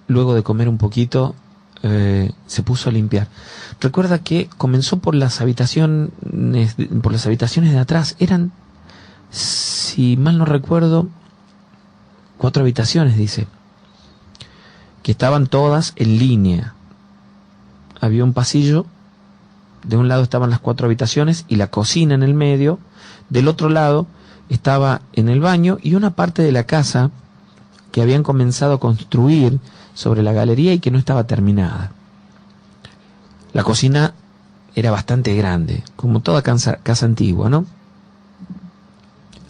Luego de comer un poquito, se puso a limpiar. Recuerda que comenzó por las habitaciones de atrás. Eran, si mal no recuerdo, 4 habitaciones, dice, que estaban todas en línea. Había un pasillo, de un lado estaban las 4 habitaciones y la cocina en el medio, del otro lado estaba en el baño y una parte de la casa que habían comenzado a construir sobre la galería y que no estaba terminada. La cocina era bastante grande, como toda casa antigua, ¿no?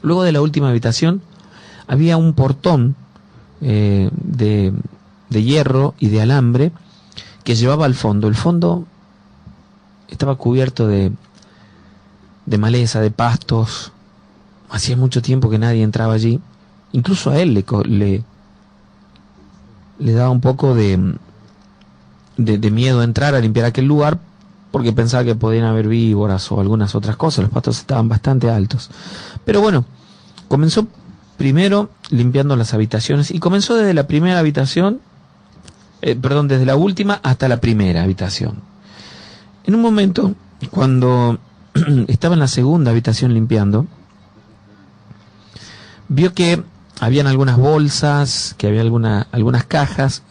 Luego de la última habitación había un portón de hierro y de alambre que llevaba al fondo. El fondo estaba cubierto de maleza, de pastos. Hacía mucho tiempo que nadie entraba allí. Incluso a él le daba un poco de miedo entrar a limpiar aquel lugar, porque pensaba que podían haber víboras o algunas otras cosas. Los pastos estaban bastante altos. Pero bueno, comenzó primero limpiando las habitaciones, y comenzó desde la primera habitación desde la última hasta la primera habitación. En un momento, cuando estaba en la segunda habitación limpiando, vio que habían algunas bolsas, que había algunas cajas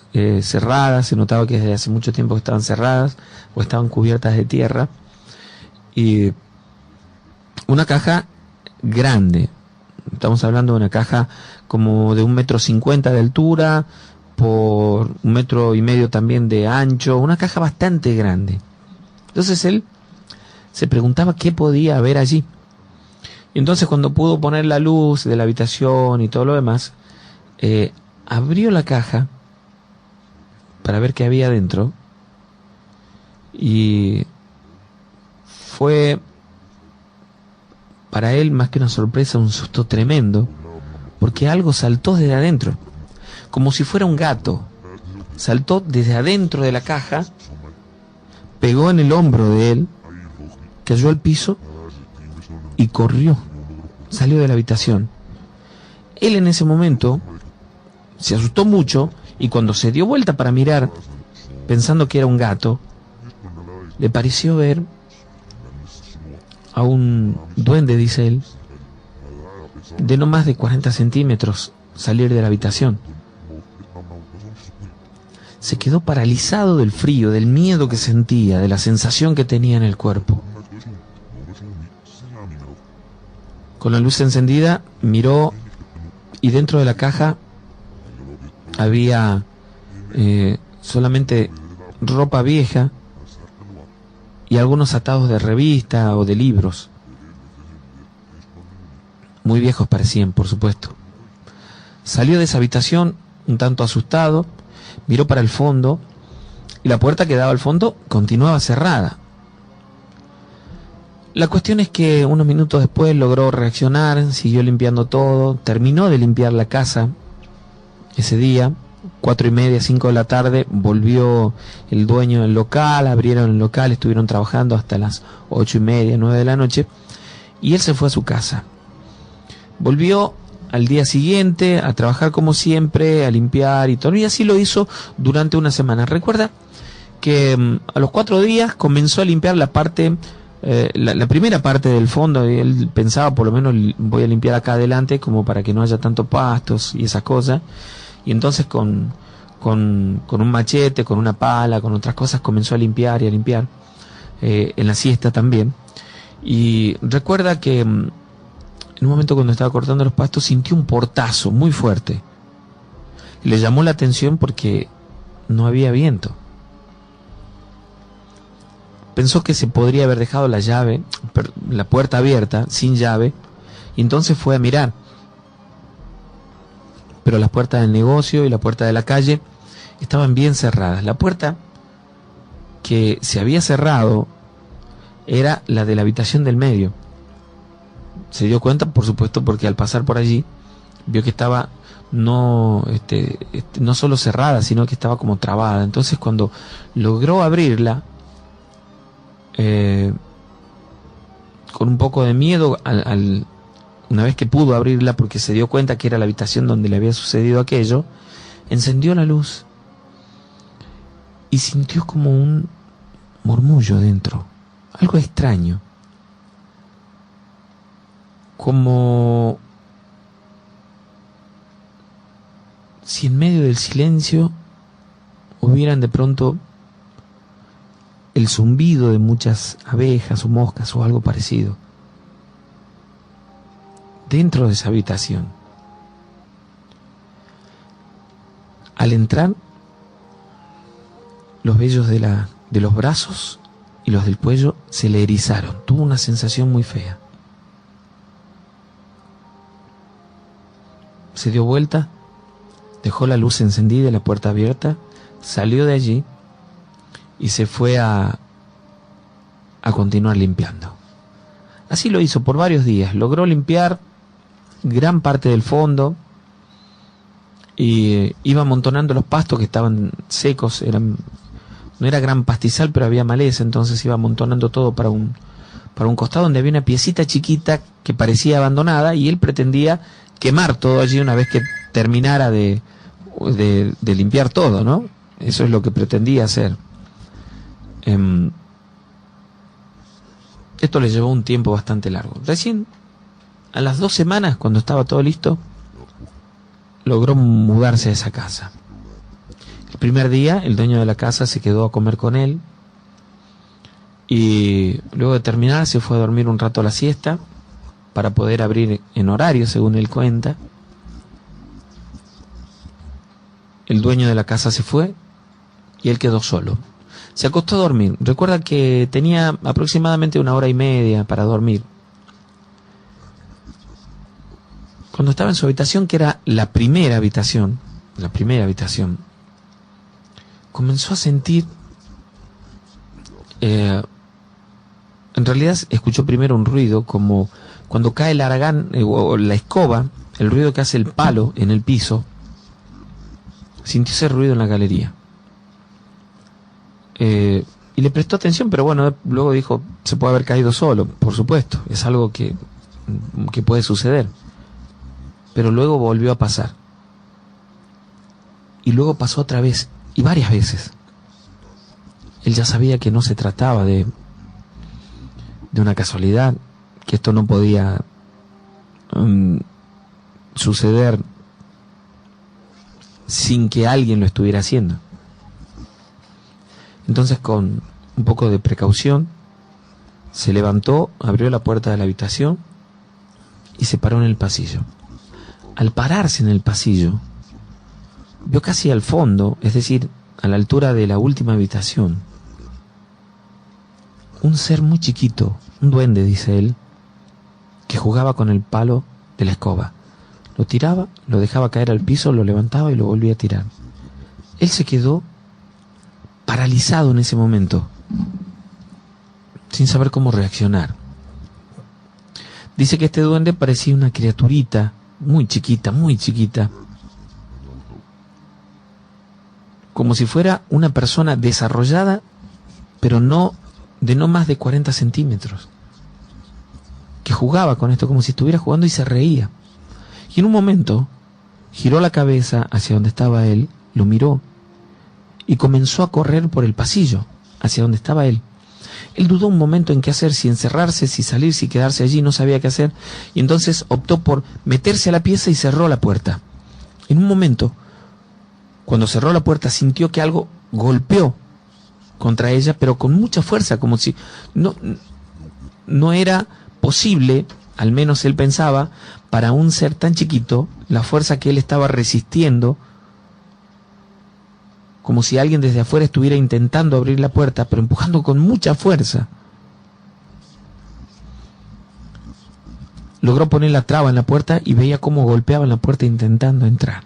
cerradas. Se notaba que desde hace mucho tiempo que estaban cerradas o estaban cubiertas de tierra. Y una caja grande, estamos hablando de una caja como de 1,50 m de altura por 1,5 m también de ancho, una caja bastante grande. Entonces él se preguntaba qué podía haber allí. Y entonces, cuando pudo poner la luz de la habitación y todo lo demás, abrió la caja para ver qué había dentro, y fue para él más que una sorpresa, un susto tremendo, porque algo saltó desde adentro, como si fuera un gato. Saltó desde adentro de la caja, pegó en el hombro de él, cayó al piso y corrió, salió de la habitación. Él en ese momento se asustó mucho, y cuando se dio vuelta para mirar, pensando que era un gato, le pareció ver a un duende, dice él, de no más de 40 centímetros salir de la habitación. Se quedó paralizado del frío, del miedo que sentía, de la sensación que tenía en el cuerpo. Con la luz encendida, miró, y dentro de la caja había solamente ropa vieja y algunos atados de revista o de libros. Muy viejos parecían, por supuesto. Salió de esa habitación un tanto asustado, miró para el fondo, y la puerta que daba al fondo continuaba cerrada. La cuestión es que unos minutos después logró reaccionar, siguió limpiando todo, terminó de limpiar la casa ese día. 4:30, 5 de la tarde, volvió el dueño del local, abrieron el local, estuvieron trabajando hasta las 8:30, 9 de la noche, y él se fue a su casa. Volvió al día siguiente a trabajar como siempre, a limpiar y todo, y así lo hizo durante una semana. Recuerda que a los 4 días comenzó a limpiar la parte, la primera parte del fondo, y él pensaba, por lo menos voy a limpiar acá adelante como para que no haya tanto pastos y esas cosas. Y entonces con un machete, con una pala, con otras cosas, comenzó a limpiar y a limpiar, en la siesta también. Y recuerda que en un momento, cuando estaba cortando los pastos, sintió un portazo muy fuerte. Le llamó la atención porque no había viento. Pensó que se podría haber dejado la puerta abierta, sin llave, y entonces fue a mirar. Pero las puertas del negocio y la puerta de la calle estaban bien cerradas. La puerta que se había cerrado era la de la habitación del medio. Se dio cuenta, por supuesto, porque al pasar por allí vio que estaba no solo cerrada, sino que estaba como trabada. Entonces, cuando logró abrirla, con un poco de miedo, una vez que pudo abrirla, porque se dio cuenta que era la habitación donde le había sucedido aquello, encendió la luz y sintió como un murmullo dentro, algo extraño, como si en medio del silencio hubieran de pronto el zumbido de muchas abejas o moscas o algo parecido dentro de esa habitación. Al entrar, los vellos de los brazos y los del cuello se le erizaron. Tuvo una sensación muy fea. Se dio vuelta, dejó la luz encendida y la puerta abierta, salió de allí y se fue a continuar limpiando. Así lo hizo por varios días. Logró limpiar gran parte del fondo y iba amontonando los pastos que estaban secos. No era gran pastizal, pero había maleza, entonces iba amontonando todo para un costado donde había una piecita chiquita que parecía abandonada, y él pretendía quemar todo allí una vez que terminara de limpiar todo, ¿no? Eso es lo que pretendía hacer. Esto le llevó un tiempo bastante largo. Recién, a las 2 semanas, cuando estaba todo listo, logró mudarse a esa casa. El primer día, el dueño de la casa se quedó a comer con él, y luego de terminar se fue a dormir un rato a la siesta para poder abrir en horario, según él cuenta. El dueño de la casa se fue y él quedó solo. Se acostó a dormir. Recuerda que tenía aproximadamente 1 hora y media para dormir. Cuando estaba en su habitación, que era la primera habitación, comenzó a sentir, en realidad escuchó primero un ruido, como cuando cae el haragán o la escoba, el ruido que hace el palo en el piso. Sintió ese ruido en la galería. Y le prestó atención, pero bueno, luego dijo, se puede haber caído solo, por supuesto, es algo que puede suceder. Pero luego volvió a pasar. Y luego pasó otra vez, y varias veces. Él ya sabía que no se trataba de una casualidad, que esto no podía suceder sin que alguien lo estuviera haciendo. Entonces, con un poco de precaución, se levantó, abrió la puerta de la habitación y se paró en el pasillo. Al pararse en el pasillo, vio casi al fondo, es decir, a la altura de la última habitación, un ser muy chiquito, un duende, dice él, que jugaba con el palo de la escoba. Lo tiraba, lo dejaba caer al piso, lo levantaba y lo volvía a tirar. Él se quedó paralizado en ese momento, sin saber cómo reaccionar. Dice que este duende parecía una criaturita muy chiquita, como si fuera una persona desarrollada, pero no más de 40 centímetros, que jugaba con esto como si estuviera jugando y se reía. Y en un momento giró la cabeza hacia donde estaba él, lo miró y comenzó a correr por el pasillo hacia donde estaba él. Él dudó un momento en qué hacer, si encerrarse, si salir, si quedarse allí, no sabía qué hacer, y entonces optó por meterse a la pieza y cerró la puerta. En un momento, cuando cerró la puerta, sintió que algo golpeó contra ella, pero con mucha fuerza, como si no era posible, al menos él pensaba, para un ser tan chiquito, la fuerza que él estaba resistiendo, como si alguien desde afuera estuviera intentando abrir la puerta, pero empujando con mucha fuerza. Logró poner la traba en la puerta y veía cómo golpeaban la puerta intentando entrar.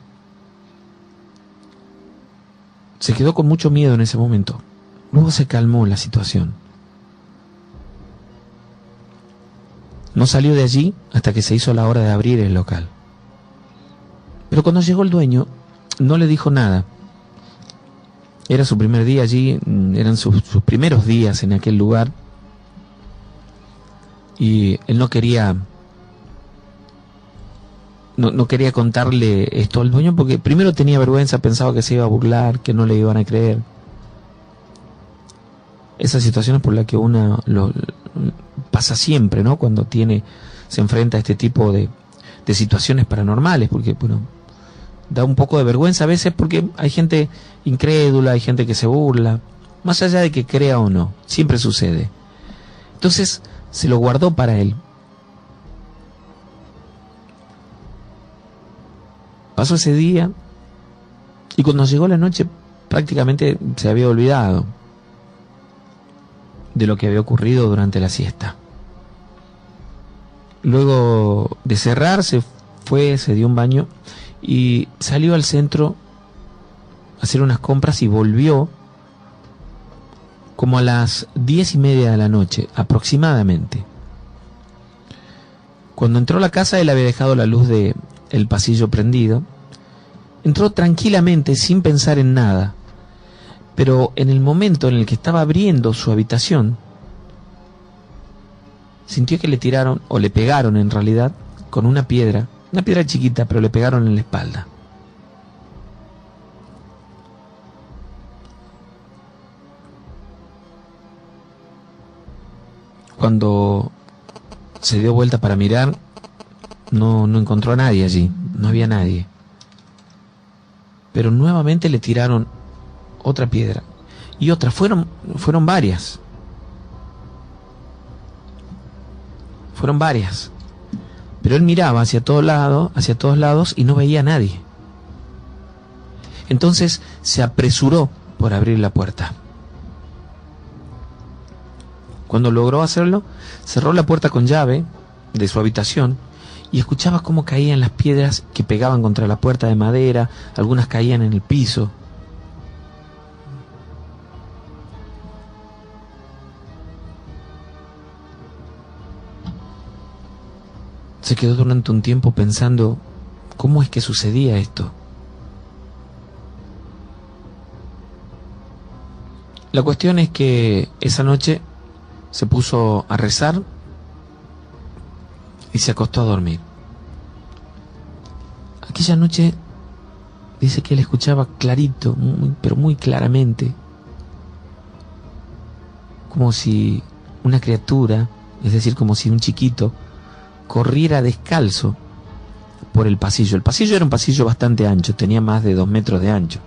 Se quedó con mucho miedo en ese momento. Luego se calmó la situación. No salió de allí hasta que se hizo la hora de abrir el local. Pero cuando llegó el dueño, no le dijo nada. Era su primer día allí, eran sus primeros días en aquel lugar. Y él no quería contarle esto al dueño, porque primero tenía vergüenza, pensaba que se iba a burlar, que no le iban a creer. Esas situaciones por las que uno pasa siempre, ¿no? Cuando se enfrenta a este tipo de situaciones paranormales, porque, bueno, da un poco de vergüenza a veces porque hay gente incrédula, hay gente que se burla, más allá de que crea o no, siempre sucede. Entonces se lo guardó para él. Pasó ese día y cuando llegó la noche prácticamente se había olvidado de lo que había ocurrido durante la siesta. Luego de cerrar, se dio un baño y salió al centro a hacer unas compras y volvió como a las 10:30 de la noche, aproximadamente. Cuando entró a la casa, él había dejado la luz del pasillo prendido. Entró tranquilamente, sin pensar en nada, pero en el momento en el que estaba abriendo su habitación, sintió que le tiraron, o le pegaron en realidad, con una piedra chiquita, pero le pegaron en la espalda. Cuando se dio vuelta para mirar, no encontró a nadie allí, no había nadie. Pero nuevamente le tiraron otra piedra y otra, fueron varias. Fueron varias. Pero él miraba hacia todos lados y no veía a nadie. Entonces se apresuró por abrir la puerta. Cuando logró hacerlo, cerró la puerta con llave de su habitación y escuchaba cómo caían las piedras que pegaban contra la puerta de madera, algunas caían en el piso. Se quedó durante un tiempo pensando, ¿cómo es que sucedía esto? La cuestión es que esa noche se puso a rezar y se acostó a dormir. Aquella noche dice que él escuchaba clarito, pero muy claramente, como si una criatura, es decir, como si un chiquito, corriera descalzo por el pasillo. El pasillo era un pasillo bastante ancho, tenía más de 2 metros de ancho.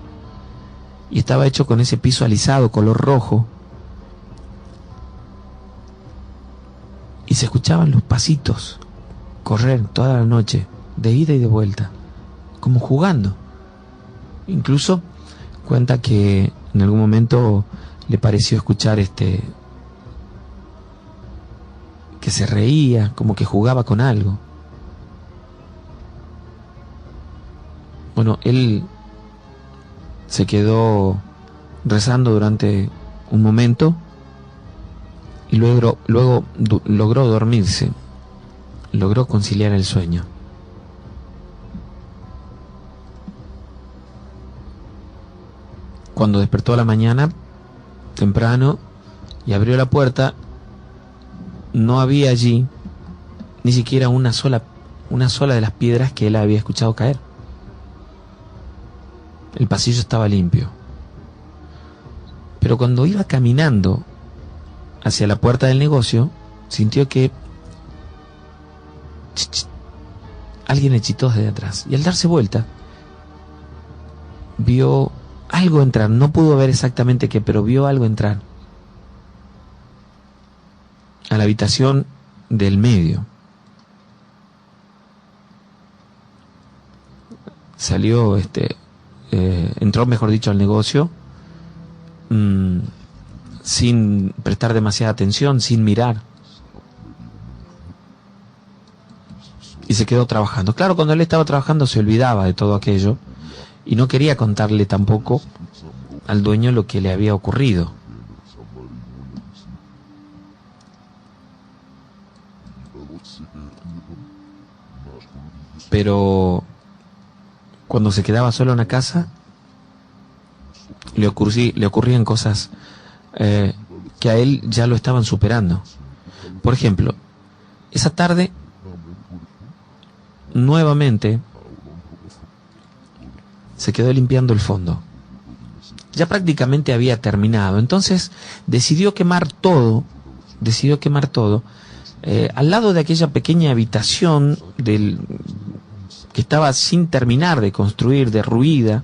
Y estaba hecho con ese piso alisado, color rojo. Y se escuchaban los pasitos correr toda la noche, de ida y de vuelta, como jugando. Incluso cuenta que en algún momento le pareció escuchar que se reía, como que jugaba con algo. Bueno, él se quedó rezando durante un momento y luego logró dormirse, logró conciliar el sueño. Cuando despertó a la mañana, temprano, y abrió la puerta, no había allí ni siquiera una sola de las piedras que él había escuchado caer. El pasillo estaba limpio. Pero cuando iba caminando hacia la puerta del negocio, sintió que alguien le chitó desde atrás. Y al darse vuelta, vio algo entrar. No pudo ver exactamente qué, pero vio algo entrar a la habitación del medio. Salió, entró, mejor dicho, al negocio sin prestar demasiada atención, sin mirar. Y se quedó trabajando. Claro, cuando él estaba trabajando se olvidaba de todo aquello y no quería contarle tampoco al dueño lo que le había ocurrido. Pero cuando se quedaba solo en la casa, le ocurrían cosas que a él ya lo estaban superando. Por ejemplo, esa tarde, nuevamente, se quedó limpiando el fondo. Ya prácticamente había terminado. Entonces decidió quemar todo, al lado de aquella pequeña habitación que estaba sin terminar de construir, derruida.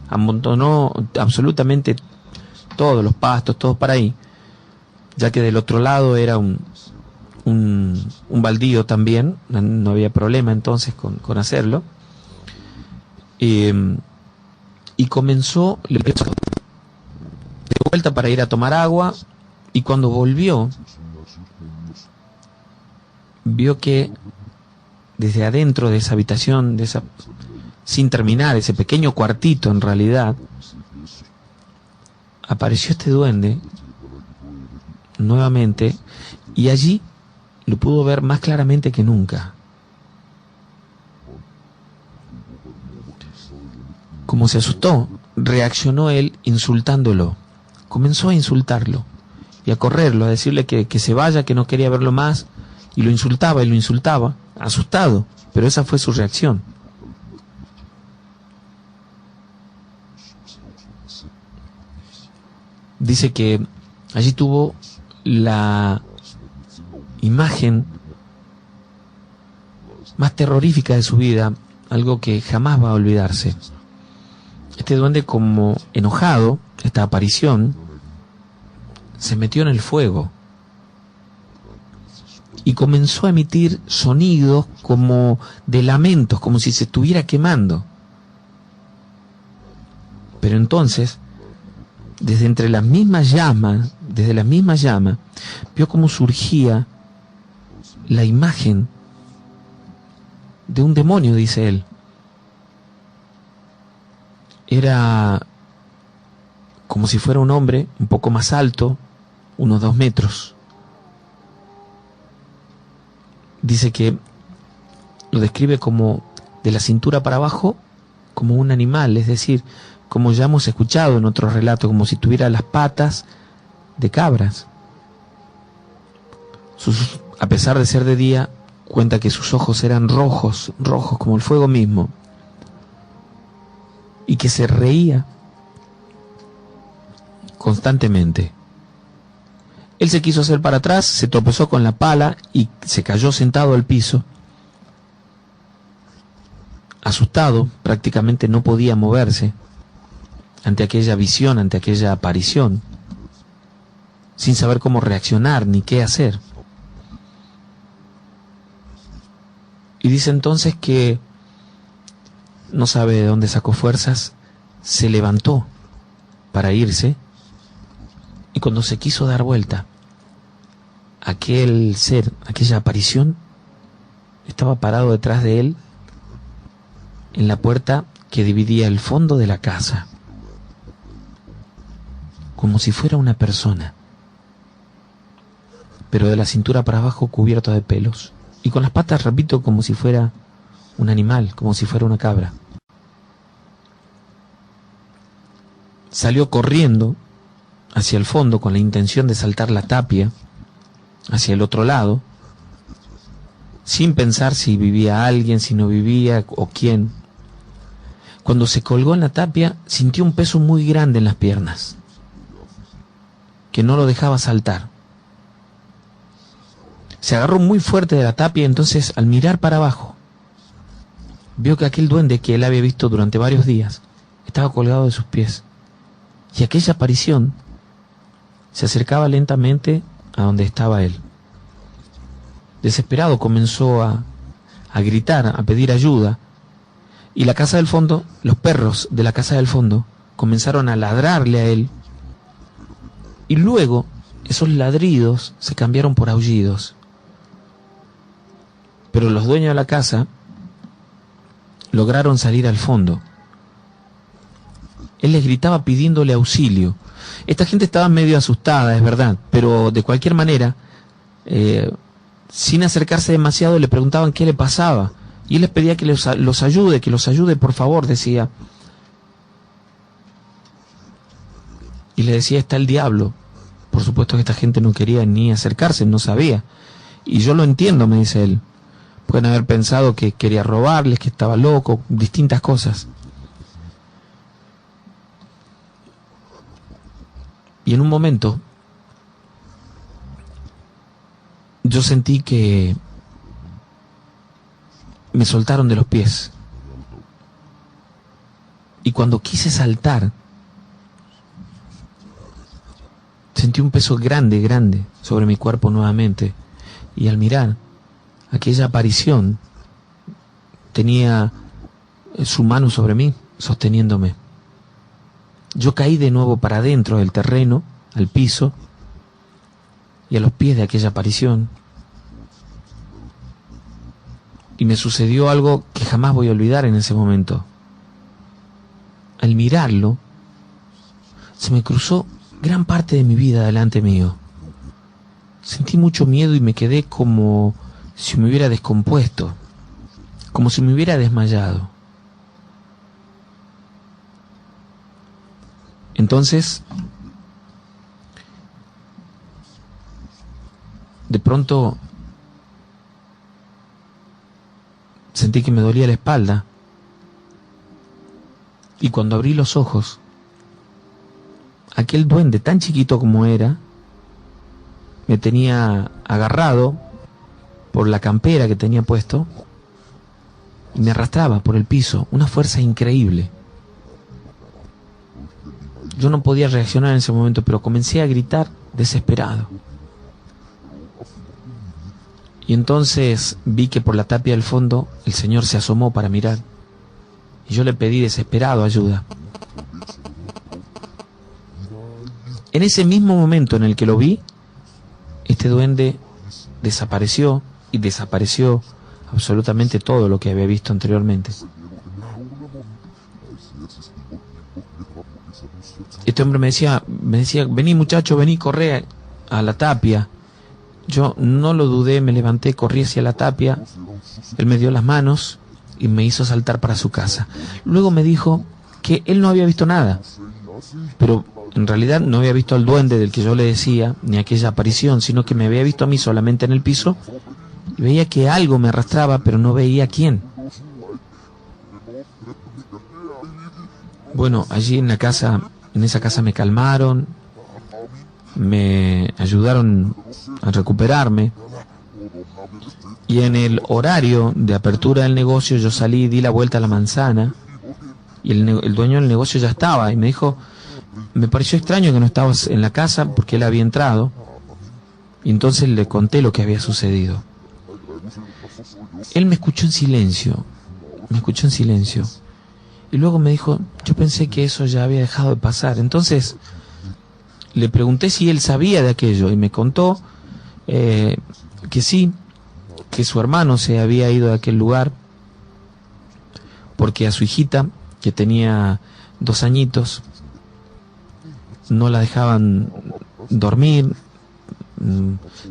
Amontonó absolutamente todos los pastos, todo para ahí, ya que del otro lado era un baldío también, no había problema entonces con hacerlo. Y comenzó, le dio de vuelta para ir a tomar agua, y cuando volvió, vio que desde adentro de esa habitación, sin terminar, ese pequeño cuartito en realidad, apareció este duende nuevamente, y allí lo pudo ver más claramente que nunca. Como se asustó, reaccionó él insultándolo. Comenzó a insultarlo y a correrlo, a decirle que se vaya, que no quería verlo más, y lo insultaba, asustado, pero esa fue su reacción. Dice que allí tuvo la imagen más terrorífica de su vida, algo que jamás va a olvidarse. Este duende, como enojado, esta aparición, se metió en el fuego y comenzó a emitir sonidos como de lamentos, como si se estuviera quemando. Pero entonces, desde las mismas llamas, vio cómo surgía la imagen de un demonio, dice él. Era como si fuera un hombre un poco más alto, unos 2 metros. Dice que lo describe como de la cintura para abajo, como un animal, es decir, como ya hemos escuchado en otros relatos, como si tuviera las patas de cabras. A pesar de ser de día, cuenta que sus ojos eran rojos como el fuego mismo, y que se reía constantemente. Él se quiso hacer para atrás, se tropezó con la pala y se cayó sentado al piso. Asustado, prácticamente no podía moverse ante aquella visión, ante aquella aparición, sin saber cómo reaccionar ni qué hacer. Y dice entonces que no sabe de dónde sacó fuerzas, se levantó para irse, y cuando se quiso dar vuelta, aquel ser, aquella aparición, estaba parado detrás de él en la puerta que dividía el fondo de la casa, como si fuera una persona, pero de la cintura para abajo cubierto de pelos, y con las patas, repito, como si fuera un animal, como si fuera una cabra. Salió corriendo hacia el fondo con la intención de saltar la tapia hacia el otro lado, sin pensar si vivía alguien, si no vivía o quién. Cuando se colgó en la tapia, sintió un peso muy grande en las piernas, que no lo dejaba saltar. Se agarró muy fuerte de la tapia y entonces, al mirar para abajo, vio que aquel duende que él había visto durante varios días estaba colgado de sus pies, y aquella aparición se acercaba lentamente a donde estaba él. Desesperado comenzó a gritar, a pedir ayuda, y la casa del fondo, los perros de la casa del fondo comenzaron a ladrarle a él, y luego esos ladridos se cambiaron por aullidos. Pero los dueños de la casa lograron salir al fondo. Él les gritaba pidiéndole auxilio. Esta gente estaba medio asustada, es verdad, pero de cualquier manera, sin acercarse demasiado, le preguntaban qué le pasaba, y él les pedía que los ayude, por favor, decía. Y le decía, está el diablo. Por supuesto que esta gente no quería ni acercarse, no sabía. Y yo lo entiendo, me dice él. Pueden haber pensado que quería robarles, que estaba loco, distintas cosas. Y en un momento yo sentí que me soltaron de los pies. Y cuando quise saltar, sentí un peso grande sobre mi cuerpo nuevamente. Y al mirar, aquella aparición tenía su mano sobre mí, sosteniéndome. Yo caí de nuevo para adentro del terreno, al piso, y a los pies de aquella aparición. Y me sucedió algo que jamás voy a olvidar en ese momento. Al mirarlo, se me cruzó gran parte de mi vida delante mío. Sentí mucho miedo y me quedé como si me hubiera descompuesto, como si me hubiera desmayado. Entonces, de pronto sentí que me dolía la espalda, y cuando abrí los ojos, aquel duende tan chiquito como era me tenía agarrado por la campera que tenía puesto y me arrastraba por el piso, una fuerza increíble. Yo no podía reaccionar en ese momento, pero comencé a gritar desesperado. Y entonces vi que por la tapia del fondo el señor se asomó para mirar. Y yo le pedí desesperado ayuda. En ese mismo momento en el que lo vi, este duende desapareció y desapareció absolutamente todo lo que había visto anteriormente. Este hombre me decía, vení muchacho, vení, corre a la tapia. Yo no lo dudé, me levanté, corrí hacia la tapia. Él me dio las manos y me hizo saltar para su casa. Luego me dijo que él no había visto nada, pero en realidad no había visto al duende del que yo le decía, ni aquella aparición, sino que me había visto a mí solamente en el piso y veía que algo me arrastraba, pero no veía quién. Bueno, allí en esa casa me calmaron, me ayudaron a recuperarme, y en el horario de apertura del negocio yo salí, di la vuelta a la manzana y el dueño del negocio ya estaba y me dijo, me pareció extraño que no estabas en la casa porque él había entrado, y entonces le conté lo que había sucedido. Él me escuchó en silencio, y luego me dijo, yo pensé que eso ya había dejado de pasar. Entonces le pregunté si él sabía de aquello y me contó que sí, que su hermano se había ido de aquel lugar porque a su hijita, que tenía 2 añitos, no la dejaban dormir,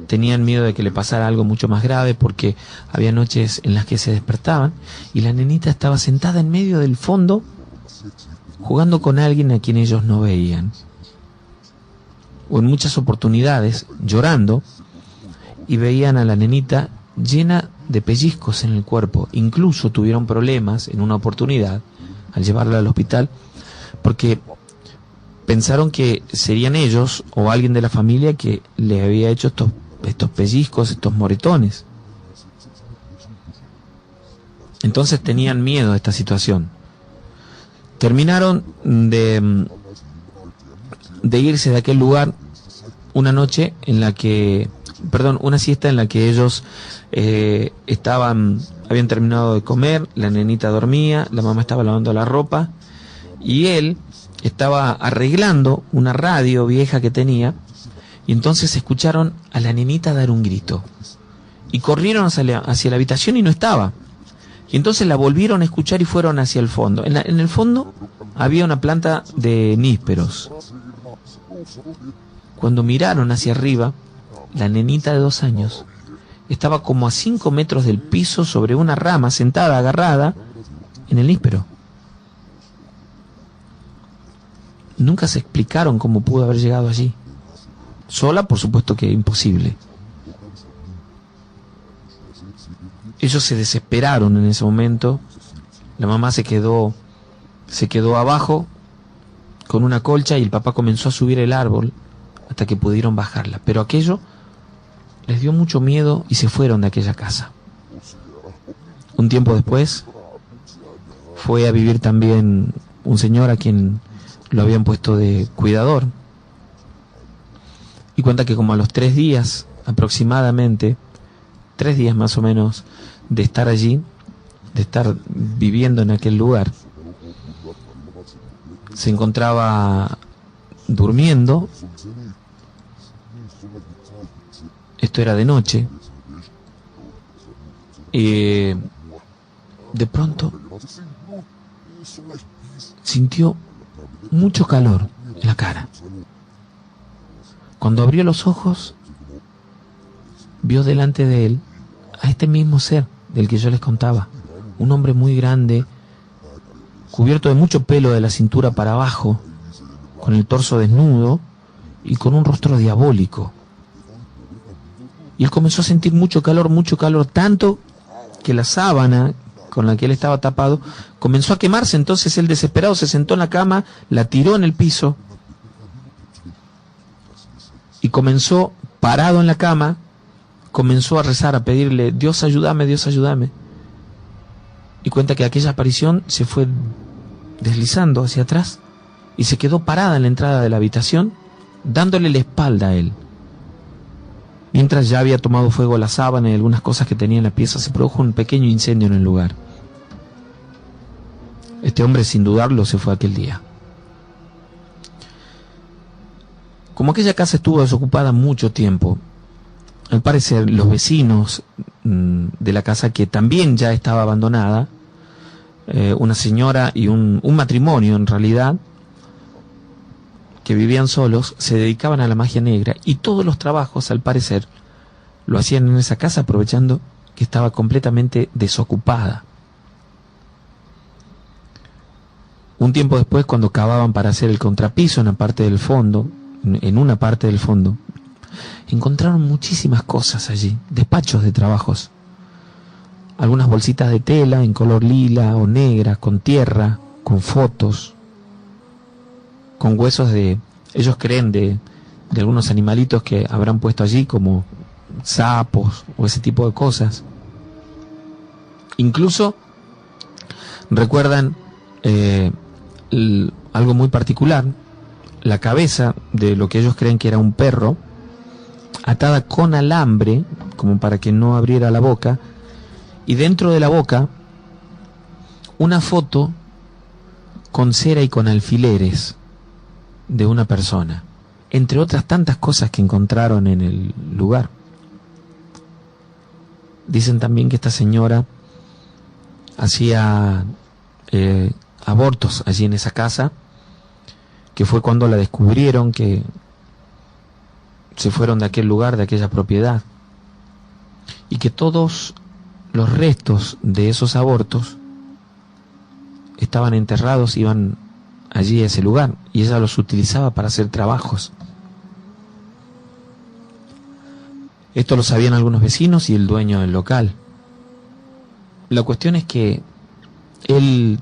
tenían miedo de que le pasara algo mucho más grave porque había noches en las que se despertaban y la nenita estaba sentada en medio del fondo jugando con alguien a quien ellos no veían, o en muchas oportunidades llorando, y veían a la nenita llena de pellizcos en el cuerpo. Incluso tuvieron problemas en una oportunidad al llevarla al hospital porque pensaron que serían ellos o alguien de la familia que le había hecho estos pellizcos, estos moretones. Entonces tenían miedo de esta situación. Terminaron de irse de aquel lugar una siesta en la que ellos habían terminado de comer, la nenita dormía, la mamá estaba lavando la ropa y él estaba arreglando una radio vieja que tenía, y entonces escucharon a la nenita dar un grito y corrieron hacia la habitación y no estaba, y entonces la volvieron a escuchar y fueron hacia el fondo. En el fondo había una planta de nísperos. Cuando miraron hacia arriba, la nenita de 2 años estaba como a 5 metros del piso sobre una rama, sentada, agarrada en el níspero. Nunca se explicaron cómo pudo haber llegado allí. Sola, por supuesto que imposible. Ellos se desesperaron en ese momento. La mamá se quedó abajo con una colcha y el papá comenzó a subir el árbol hasta que pudieron bajarla. Pero aquello les dio mucho miedo y se fueron de aquella casa. Un tiempo después fue a vivir también un señor a quien lo habían puesto de cuidador, y cuenta que como a los 3 días aproximadamente, 3 días más o menos de estar allí, de estar viviendo en aquel lugar, se encontraba durmiendo. Esto era de noche, y de pronto sintió mucho calor en la cara. Cuando abrió los ojos, vio delante de él a este mismo ser del que yo les contaba, un hombre muy grande, cubierto de mucho pelo de la cintura para abajo, con el torso desnudo y con un rostro diabólico. Y él comenzó a sentir mucho calor, tanto que la sábana con la que él estaba tapado comenzó a quemarse. Entonces él, desesperado, se sentó en la cama, la tiró en el piso y comenzó, parado en la cama, comenzó a rezar, a pedirle: Dios ayúdame, Dios ayúdame. Y cuenta que aquella aparición se fue deslizando hacia atrás y se quedó parada en la entrada de la habitación, dándole la espalda a él. Mientras ya había tomado fuego la sábana y algunas cosas que tenía en la pieza, se produjo un pequeño incendio en el lugar. Este hombre, sin dudarlo, se fue aquel día. Como aquella casa estuvo desocupada mucho tiempo, al parecer los vecinos de la casa, que también ya estaba abandonada, una señora y un matrimonio en realidad, que vivían solos, se dedicaban a la magia negra, y todos los trabajos, al parecer, lo hacían en esa casa, aprovechando que estaba completamente desocupada. Un tiempo después, cuando cavaban para hacer el contrapiso en una parte del fondo, encontraron muchísimas cosas allí, despachos de trabajos, algunas bolsitas de tela en color lila o negra, con tierra, con fotos, con huesos ellos creen de algunos animalitos que habrán puesto allí, como sapos o ese tipo de cosas. Incluso recuerdan algo muy particular: la cabeza de lo que ellos creen que era un perro, atada con alambre, como para que no abriera la boca, y dentro de la boca una foto con cera y con alfileres de una persona, entre otras tantas cosas que encontraron en el lugar. Dicen también que esta señora hacía abortos allí en esa casa, que fue cuando la descubrieron, que se fueron de aquel lugar, de aquella propiedad, y que todos los restos de esos abortos estaban enterrados, iban allí a ese lugar, y ella los utilizaba para hacer trabajos. Esto lo sabían algunos vecinos y el dueño del local. La cuestión es que él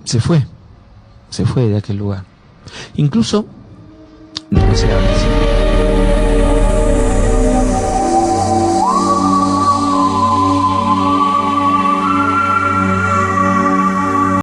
se fue de aquel lugar. Incluso no se habla